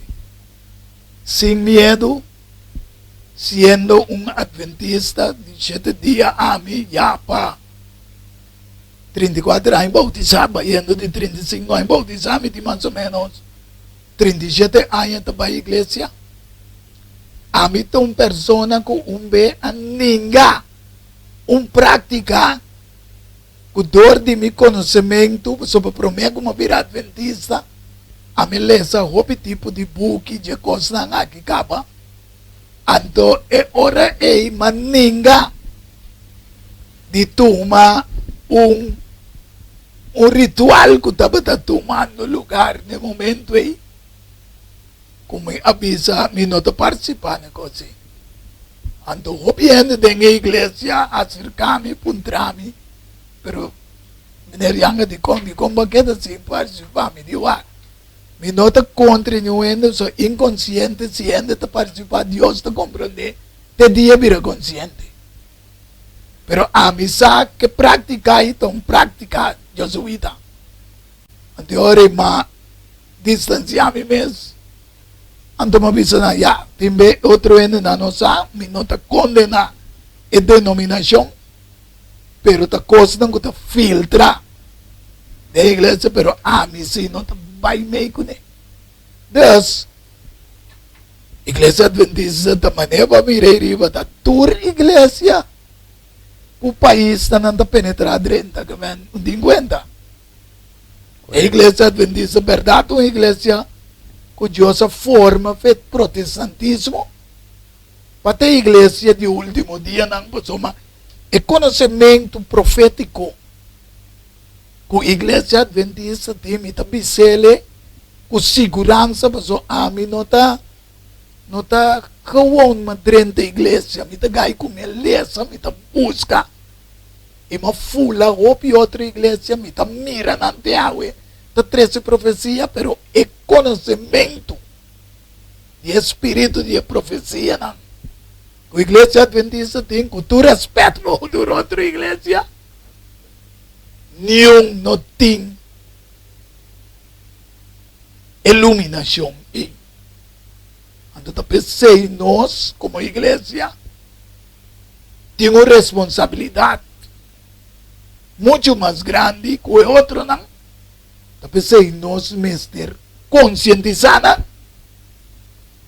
Sem medo, siendo un adventista de 7 días a mí ya pa 34 años bautizado, yendo de 35 años bautizado, y más o menos 37 años de la iglesia. A mí es una persona que ve a ninguém, práctica, que dor de mi conhecimento, sobre promessa como vir adventista, a mim lesa roupa tipo de book, de coisas aqui capa. Então, é hora mas ninguém de tomar ritual que estava tomando lugar no momento aí. Como avisa, me não estou participando coisa. Então, eu viendo da igreja, acercar-me, puntar-me, pero minerianga de como que assim participar, me digo, me não está continuando, sou inconsciente, se ainda está participando, Deus está compreendendo, te dia vira consciente. Pero a mim sabe que praticar, então praticar, jesuíta. Então, mas distanciar-me mesmo. Então, me avisa na ya, também outro ano na nossa, me não está condenando a denominação, pero está costando que está filtrar da igreja, pero a mim sim não está vai meio com ele. Deus, igreja adventista da maneira para mirar riba, da tour igreja, o país está não penetrado dentro, que não tem conta. A igreja adventista, verdade, uma igreja cuja forma fez protestantismo, para ter igreja de último dia, não pessoa, é conhecimento profético que a igreja adventista tem, está bisele, com segurança, pessoa, a mim não está kawon dentro da igreja, me está gai com beleza, me está busca, e uma fula roupa e outra igreja, me está mira na teawe, está 13 profecia, pero é conhecimento de espírito de profecia, não. A igreja adventista tem que tu respeito por outra igreja, nenhum não tem iluminação. Então, pensei, nós, como igreja, temos responsabilidade muito mais grande que o outro, não? Então, pensei, nós, mestre, conscientizar,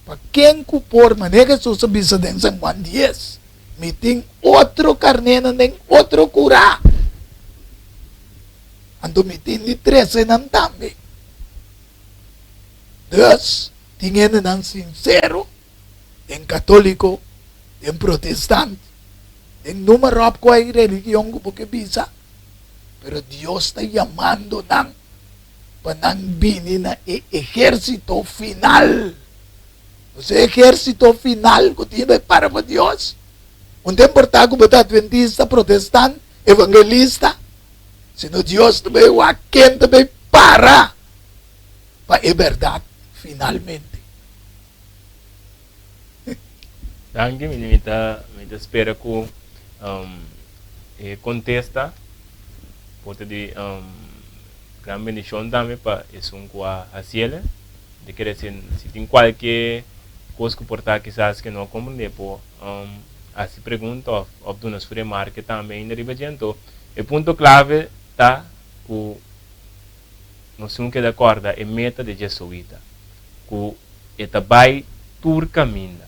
para quem que por maneira que você bisa em São Juan 10, me tem outro carneiro, nem outro curar. Então, me tem de 13 não também. Deus, tinha não sincero, em católico, em protestante, em número de qual religião que bisa, pero Deus está chamando não, para não vir na exército final. O exército final que tiene para Deus. Não tem importância como adventista, protestante, evangelista, sino Deus também a quem também para a verdade finalmente. Danke, me espera que contesta, porque de gran bendición também para es un qua a cielo, de que si tem qualquer coisa que portar quizás que não compreende, por assim pergunta ou do nosso remarque também na riba diante. O ponto clave está que nós temos que de acordo é meta de jesuíta, que é vai tur caminho.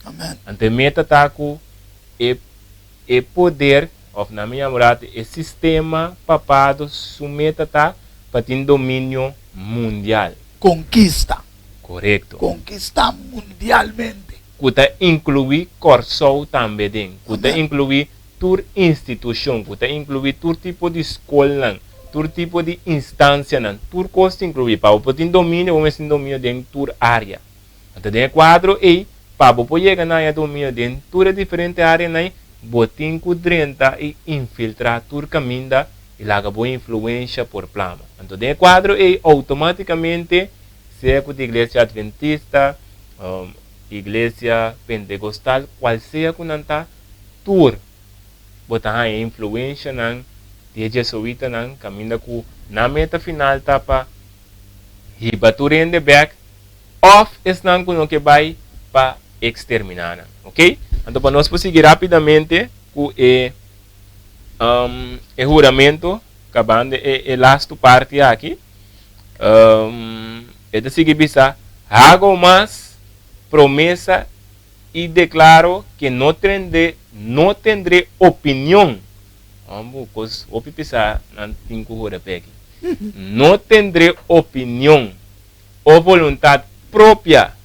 Amém. Ante meta está que é poder, ou na minha morada, é sistema papado, sua meta está para ter domínio mundial. Conquista. Correcto. Conquista mundialmente. Que inclui Corsou também, que inclui toda instituição, que inclui todo tipo de escola, todo tipo de instância, todo coisa inclui para poder domínio, vamos ter domínio dentro de toda área. Então, dentro do quadro aí, para poder chegar na domínio dentro de toda diferente área, botem que drenta e infiltrar todo caminho e lá boa influência por plama. Então, dentro do quadro aí, automaticamente seja de igreja adventista, igreja pentecostal, qual seja que não está, tur, botar a influência de jesuíta, caminho que na meta final está para ribaturende back, off es não que vai para exterminar, ok? Então, para nós seguir rapidamente com o juramento, acabando a last parte aqui, é de seguir bisa, hago más promesa y declaro que no tendré opinión. Vamos, no tendré opinión o voluntad propia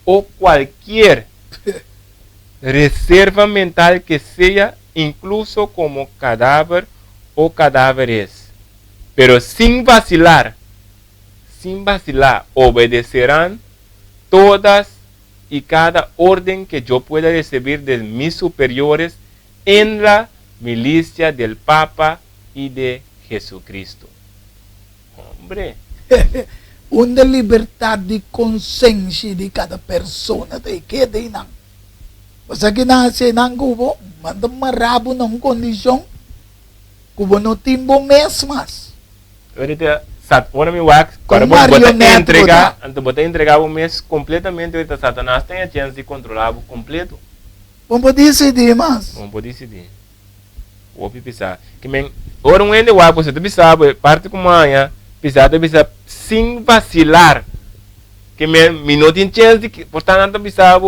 o cualquier reserva mental que sea, incluso como cadáver o cadáveres, pero sin vacilar, obedecerán todas y cada orden que yo pueda recibir de mis superiores en la milicia del Papa y de Jesucristo. Hombre. Una libertad de conciencia de cada persona de que de nang. Basta ginase nang kubo, manda marabo ng kondisyon, kubo no timbo mesmas. Ahorita, ahora mi wax, Con cuando marioneta, botar entregar un mes completamente, ahorita Satanás tem a chance de controlar o completo. Vamos decidir mais. Vamos poder decidir. Vou pisar. Que men, ora um ende wapo, você pisar, parte com manhã, pisar sem vacilar. Que me não tem chance de, portanto, pisar,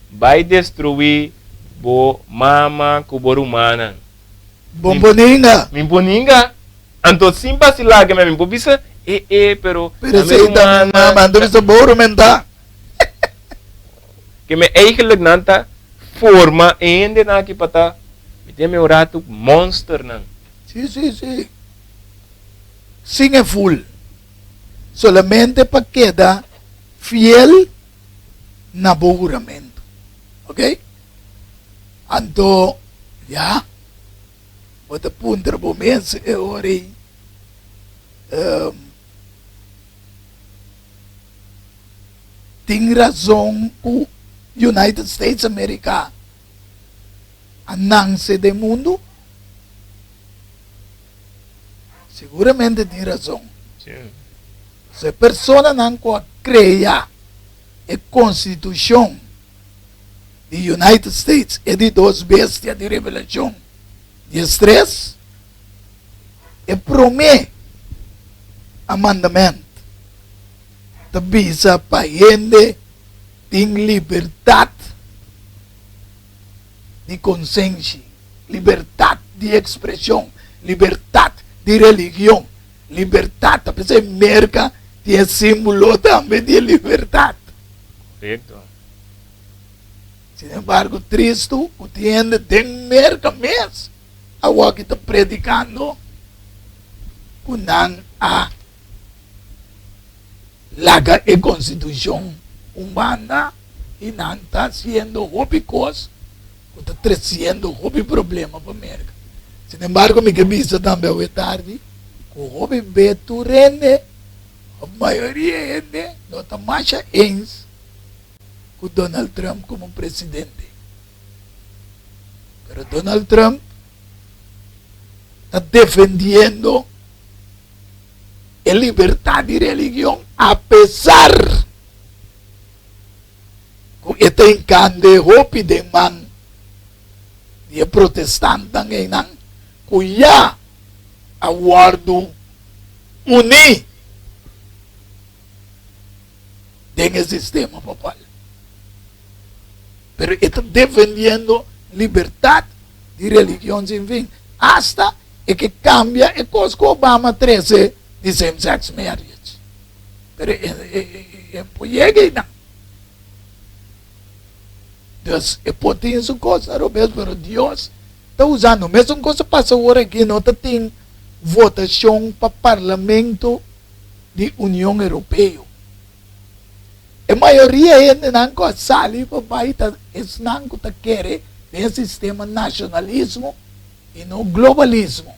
vai destruir bo mama kubor humana. Bomboninga. Me boninga. Então, sem vacilar, que me bisa, pero Pero humana. mando bisa boro menta. Que me eigenlijk nanta forma ende na aqui para tem meu rato monster não. Sí. Sin é full. Solamente para quedar fiel na juramento. Ok? Então, já. Bota punta po mês é hora aí. Tem razão o United States America anang-se do mundo? Seguramente tem razão. Sim. Se a pessoa não cria a Constituição do United States e de duas bestias de revelação de estresse, e promete a mandamento da visa para gente tem liberdade de consciência, liberdade de expressão, liberdade de religião, liberdade, a pessoa merca tem símbolo também de liberdade. Correto. Sin embargo, Cristo, o tiende tem merca mesmo, a o que está predicando, o não a laga a constituição humana e não está sendo hobby coisa, está trazendo hobby problema para a América. Sin embargo, me cabeça também é tarde, o hobby beto rende, a maioria rende, não está mais ens com Donald Trump como presidente. Pero Donald Trump está defendendo a liberdade de religião, apesar que este encanto hopi de man de protestante também não, que já aguardo unir dentro sistema papal. Pero está defendendo liberdade de religião sem fim, hasta que cambia a coisa que Obama 13 de same-sex marriage. Pero é não. Deus pode ter isso coisa, pero Deus está usando. Mesmo coisa passa agora aqui, não tem votação para o Parlamento de União Europeia. A maioria ainda não consegue para baita, eles não querem o sistema nacionalismo e não globalismo.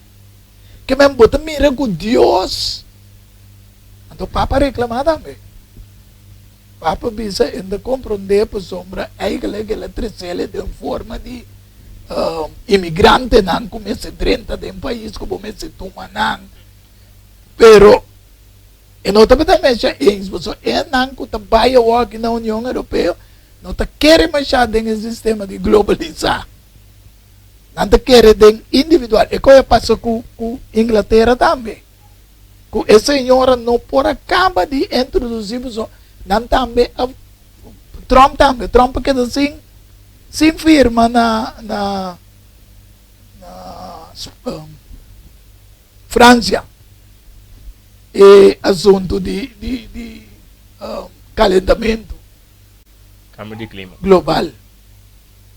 Que mesmo bota mira com Deus. Então o Papa reclama também. O Papa bisa ainda compreender por sombra que ela trazela de forma de imigrante não começa a 30 de um país como começa a tomar não. Pero e não também já é não que trabalha aqui na União Europeia, Não te quer machado em sistema de globalizar. Não te quer de individual. E coisa passa com Inglaterra também. Com essa senhora não por acaba de introduzir não também Trump também. Trump quer assim se firma na França. E assunto de calentamento Cambio de clima. global.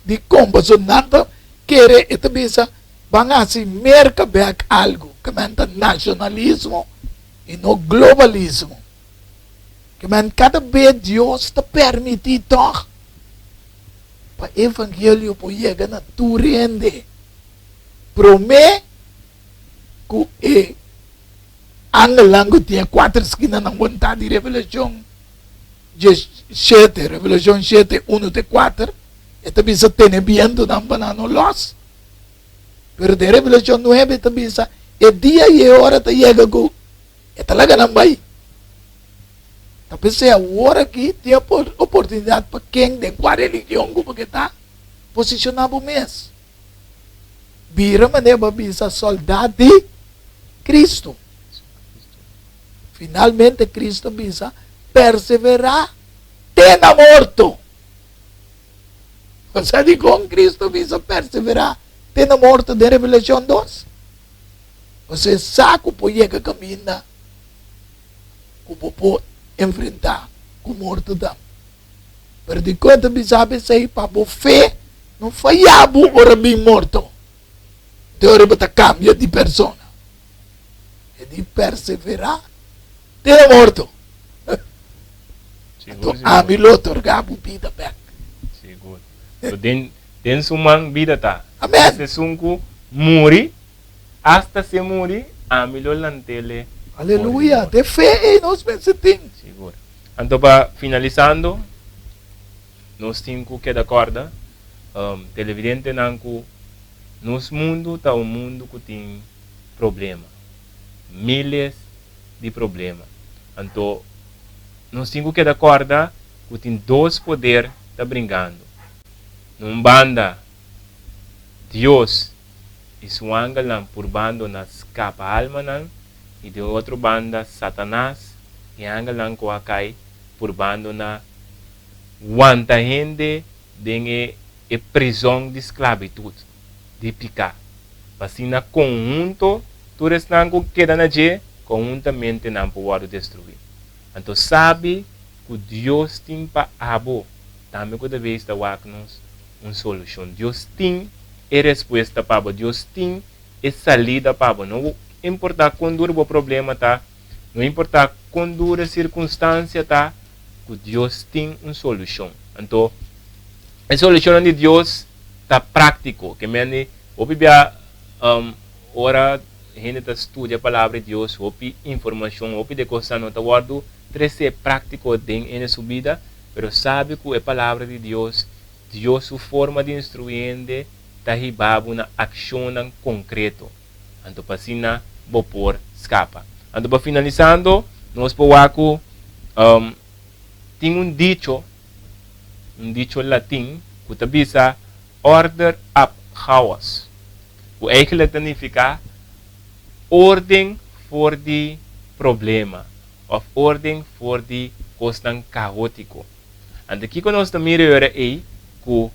De como so nada quer esta bisa van a se merca back algo que manta nacionalismo e no globalismo. Que man cada vez Deus te permite toch para evangelho por chegar na tu rende. Promete que Angelango tinha 4 esquinas na vontade de revelação 7, revelação 7, 1-4. Esta bisa tem viento na banana los. Pero de revelação 9, esta bisa é dia e hora te chega com é talaga não vai. Tapi é a hora que tem oportunidade para quem de qual religião que está posicionado mês. Vira maneira bisa soldado de Cristo. Finalmente Cristo bisa perseverar até na morto. Você diz com Cristo bisa perseverar até na morto de Revelação 2. Você sabe por que caminha como pode enfrentar com morto da. Pero de quanto bisa sei para a fé não falhava ora bem morto. De ora para cambia de persona. E de perseverar até na morto. Então, a mim lo otorgava vida back. Seguro. So, den sumang vida ta. Amen. Se sunku muri, hasta se muri, a mim lo lantele. Aleluia. De fé em nós pensating. Seguro. Então, para finalizando, nós temos que dar corda, televidente nanku, nos mundo tá um mundo que tem problema, milhares de problemas. Então, nós temos que dar corda que tem 2 poderes tá brincando. Num banda, Deus e sua angelan por bando na escapa alma nan, e de outra banda, Satanás e angelan ko akai por bando na wanta gente de prisão de esclavitud, de picar. Assim na conjunto, tudo isso não queda na je, conjuntamente não pode destruir. Então sabe que Deus tem para abo, também cada vez da nos uma solução. Deus tem a resposta para Deus tem a saída para não importa quando dura o problema tá, não importa quando dura a circunstância tá, que Deus tem uma solução. Então a solução de Deus tá prático, que mene obibia ora gente tá estudia a palavra de Deus, opi informação, opi de coisa não tá guardo, ser prático em sua vida, pero sabe que a palavra de Deus, Deus sua forma de instruir, tá ribabo na ação concreto. Então pasina por escapa. Então para finalizando, nós poaco tem um dicho latim que tabisa order up chaos. O eigenlijk significa ordem for de problema, of ordem for de coisa caótico. And aqui que nós também é que o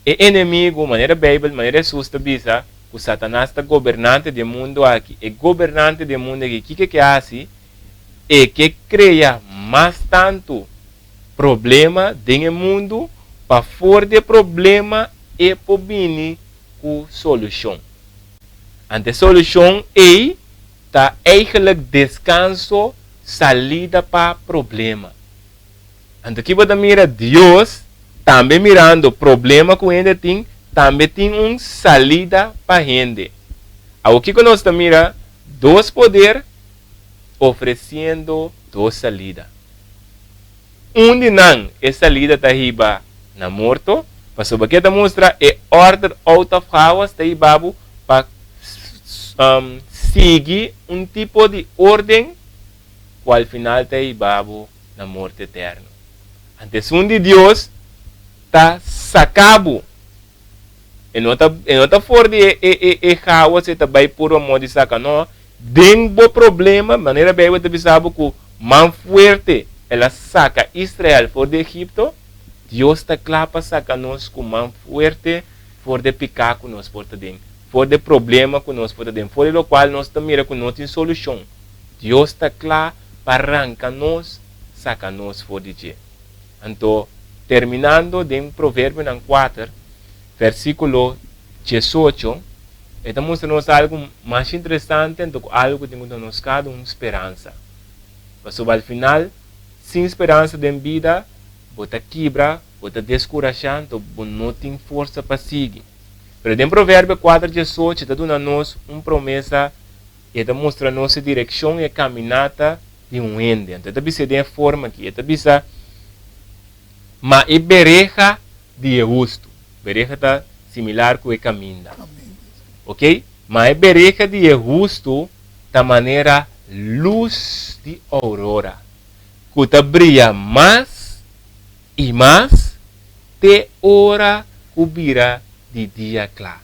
inimigo, maneira Bíblia, maneira Jesus tabisa, que Satanás está governante do mundo aqui, é governante do mundo aqui, que hace é que cria mais tanto problema dentro do mundo para fora de problema e para vir com solução. A solução é tá eigenlijk descanso, salida para problema. Então aqui você mira Deus também mirando problema que ainda tem, também tem uma salida para gente. Aqui que nós mira 2 poderes oferecendo 2 salidas. De não é salida tá riba na morto, para sobre que mostra é order out of house tá riba para seguir um tipo de ordem qual final tá riba na morte eterna. Antes un de Dios está sacado. En outra forma de hawa se também por amor de saca não. Dengo problema, maneira bem você sabe que man fuerte ela saca Israel for de Egipto. Deus está claro para sacar nós com man fuerte for de picar com nós por dentro. For de problema com nós por dentro. For do qual nós também que não tem solução. Deus está claro para arrancar nós, sacar nós for de dia. Então, terminando de Provérbio 4, versículo 18, está mostrando algo mais interessante, algo que tem nos dado uma esperança. Mas ao final, sem esperança de vida, você quebra, você descoraja, então não tem força para seguir. Mas em Provérbio 4, 18, está dando a nós uma promessa e está mostrando a nossa direção e a caminhada de um ende. Então, está de forma aqui, está dizendo, mas é bereja de justo. Bereja está similar com o caminho. Ok? Mas é bereja de justo da maneira luz de aurora. Que está brilha mais e mais de hora que vira de dia claro.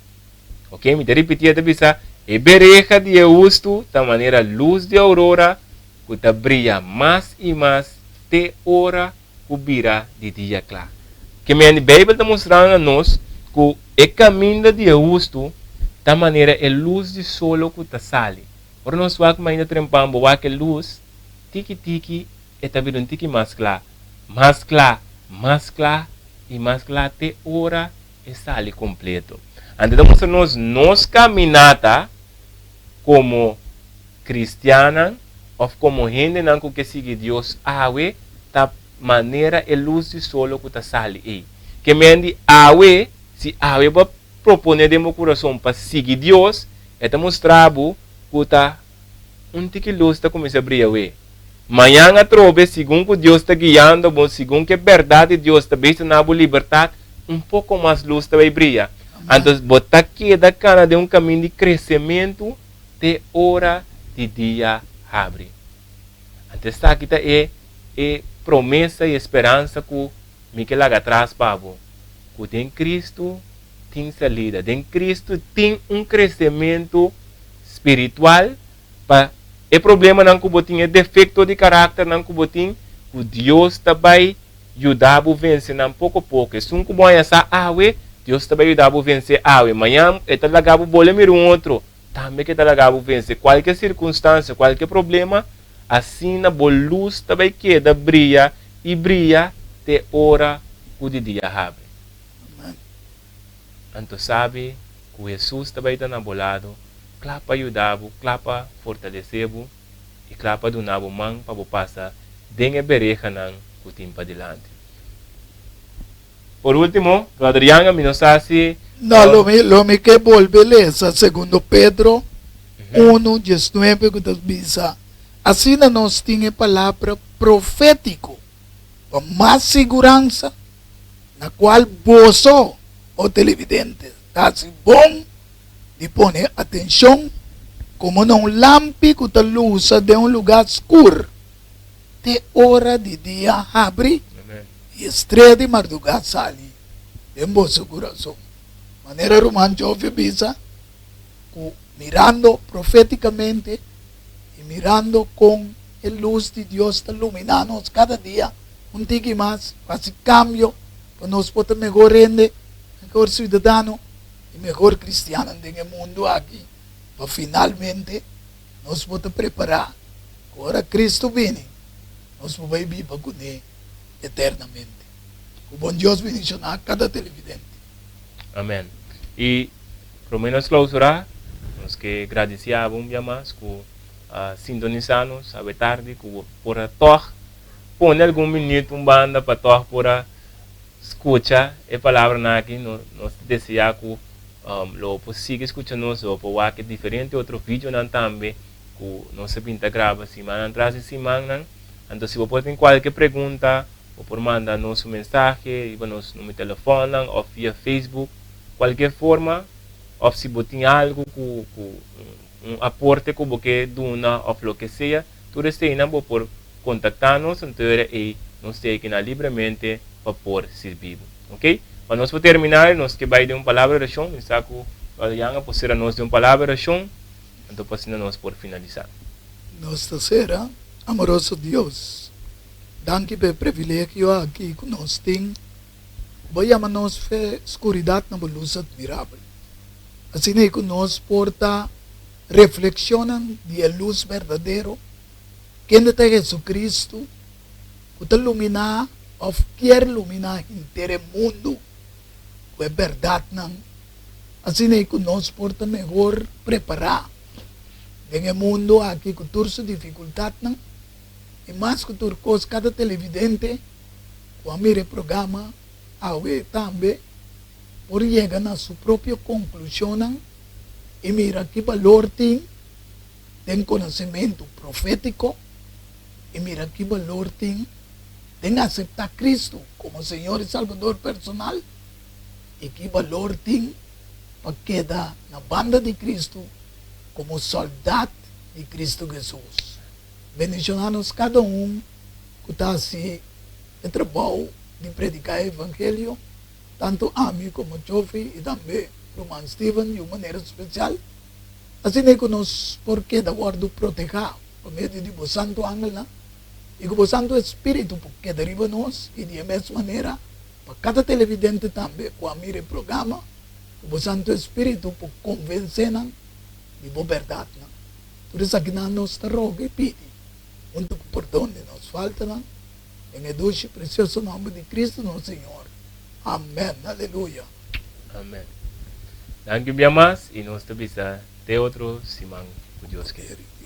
Ok? Me repetir, está dizendo, é bereja de justo da maneira luz de aurora que está brilha mais e mais de hora que vira de dia claro. Que a Bíblia está mostrando a nós que o caminho de justo da maneira é luz de sol que está sale. Por nós vamos ainda trempando que luz tiki está vindo um tiki mais claro e mais claro até hora e sale completo. Então mostrando nós caminhada como cristiana ou como gente que segue Deus awe da maneira é luz de sol que está sale aí. Que me awe se awe vai propor de meu coração para seguir Deus, é mostrar que está um tique luz está começando a brilhar. Amanhã a trobe, segundo que Deus está guiando, segundo que a verdade de Deus está vendo na liberdade, um pouco mais luz vai brilhar. Então, botar queda cara de um caminho de crescimento de hora de dia abre. Então, esta aqui é promessa e esperança que me que lá atrás para que tem Cristo tem salida, tem Cristo tem um crescimento espiritual para o problema não que botinho é defeito de caráter não que botinho que Deus também ajudar a vencer não pouco a pouco. Se um que bom essa Deus também ajudar a vencer amanhã é tá lagado bola mir outro também que tá lagado vencer qualquer circunstância qualquer problema assim na boa luz também queda brilha e brilha de hora que o dia abre. Então sabe que Jesus também está na bolado, clapa ajudar, clapa fortalecer e clapa donar o mão para passar dengue bereja não que tem para diante. Por último, Adriana me nos hace no lo me que beleza segundo Pedro 1:19 que diz assim nós tinha palavra profético com mais segurança na qual você o televidente está assim bom de poner atenção como não lampi que está luz de um lugar escuro de hora de dia abre e estrela de madrugada sale em vosso coração. Maneira romântica bisa mirando profeticamente e mirando com a luz de Deus está iluminando cada dia um tique mais, faz cambio para nós poder melhor render, melhor cidadão e melhor cristiano no mundo aqui. Para finalmente nós podemos preparar agora Cristo vem, nós podemos viver com Ele eternamente. O bom Deus bendicionar cada televidente. Amém. E para menos clausurar, nós que agradecemos mais por sintonizar-nos à tarde, por pôr algum minuto banda para por escutar a palavra aqui, nós desejamos que lo siga escutando-nos, ou para que diferente outro vídeo também, que nós sempre grava semana atrás de semana. Então, se você tem qualquer pergunta, ou por mandar nosso mensagem, nos no telefone, ou via Facebook, qualquer forma, ou se você tem algo, um aporte que você dona, ou o que seja, tudo isso aí, por contactar-nos, então, e nós temos que livremente para por servir. Ok? Para nós terminar, nós que vai de uma palavra de oração, está com a Yanga por ser a nós de uma palavra de oração, então para nós por finalizar. Nossa Senhora, amoroso Deus, danke pelo privilégio aqui que nós temos. Vayamos nos fe escuridad na luz admirável. Assim é que nós porta reflexionan de a luz verdadeiro, que é Jesucristo, que te ilumina, ou quer iluminar inteiro mundo, que é verdade não. Assim é que nós porta melhor preparar. Em mundo aqui que turso dificuldade não, e mais que turcos cada televidente, o amire programa, awe também, por chegar na sua própria conclusão, e mira que valor tem conhecimento profético, e mira que valor tem aceitar Cristo como Senhor e Salvador personal, e que valor tem para quedar na banda de Cristo como soldado de Cristo Jesus. Bendicionamos cada que está assim, em trabalho de predicar o Evangelho, tanto a mim como Chofi e também Roman Steven de uma maneira especial. Assim é que nós, porque da guarda proteger, por meio de o Santo Ángel, e que o Santo Espírito, porque deriva nós, e de mesma maneira, para cada televidente também, com a mira programa, o Santo Espírito, por convencer de boa verdade. Por isso aqui nós te roga e pede, muito perdão de nos falta, em o doce e precioso nome de Cristo, nosso Senhor. Amém. Aleluia. Amém. Danke bien más y nos te avisa de otro Simán, que Dios quiere.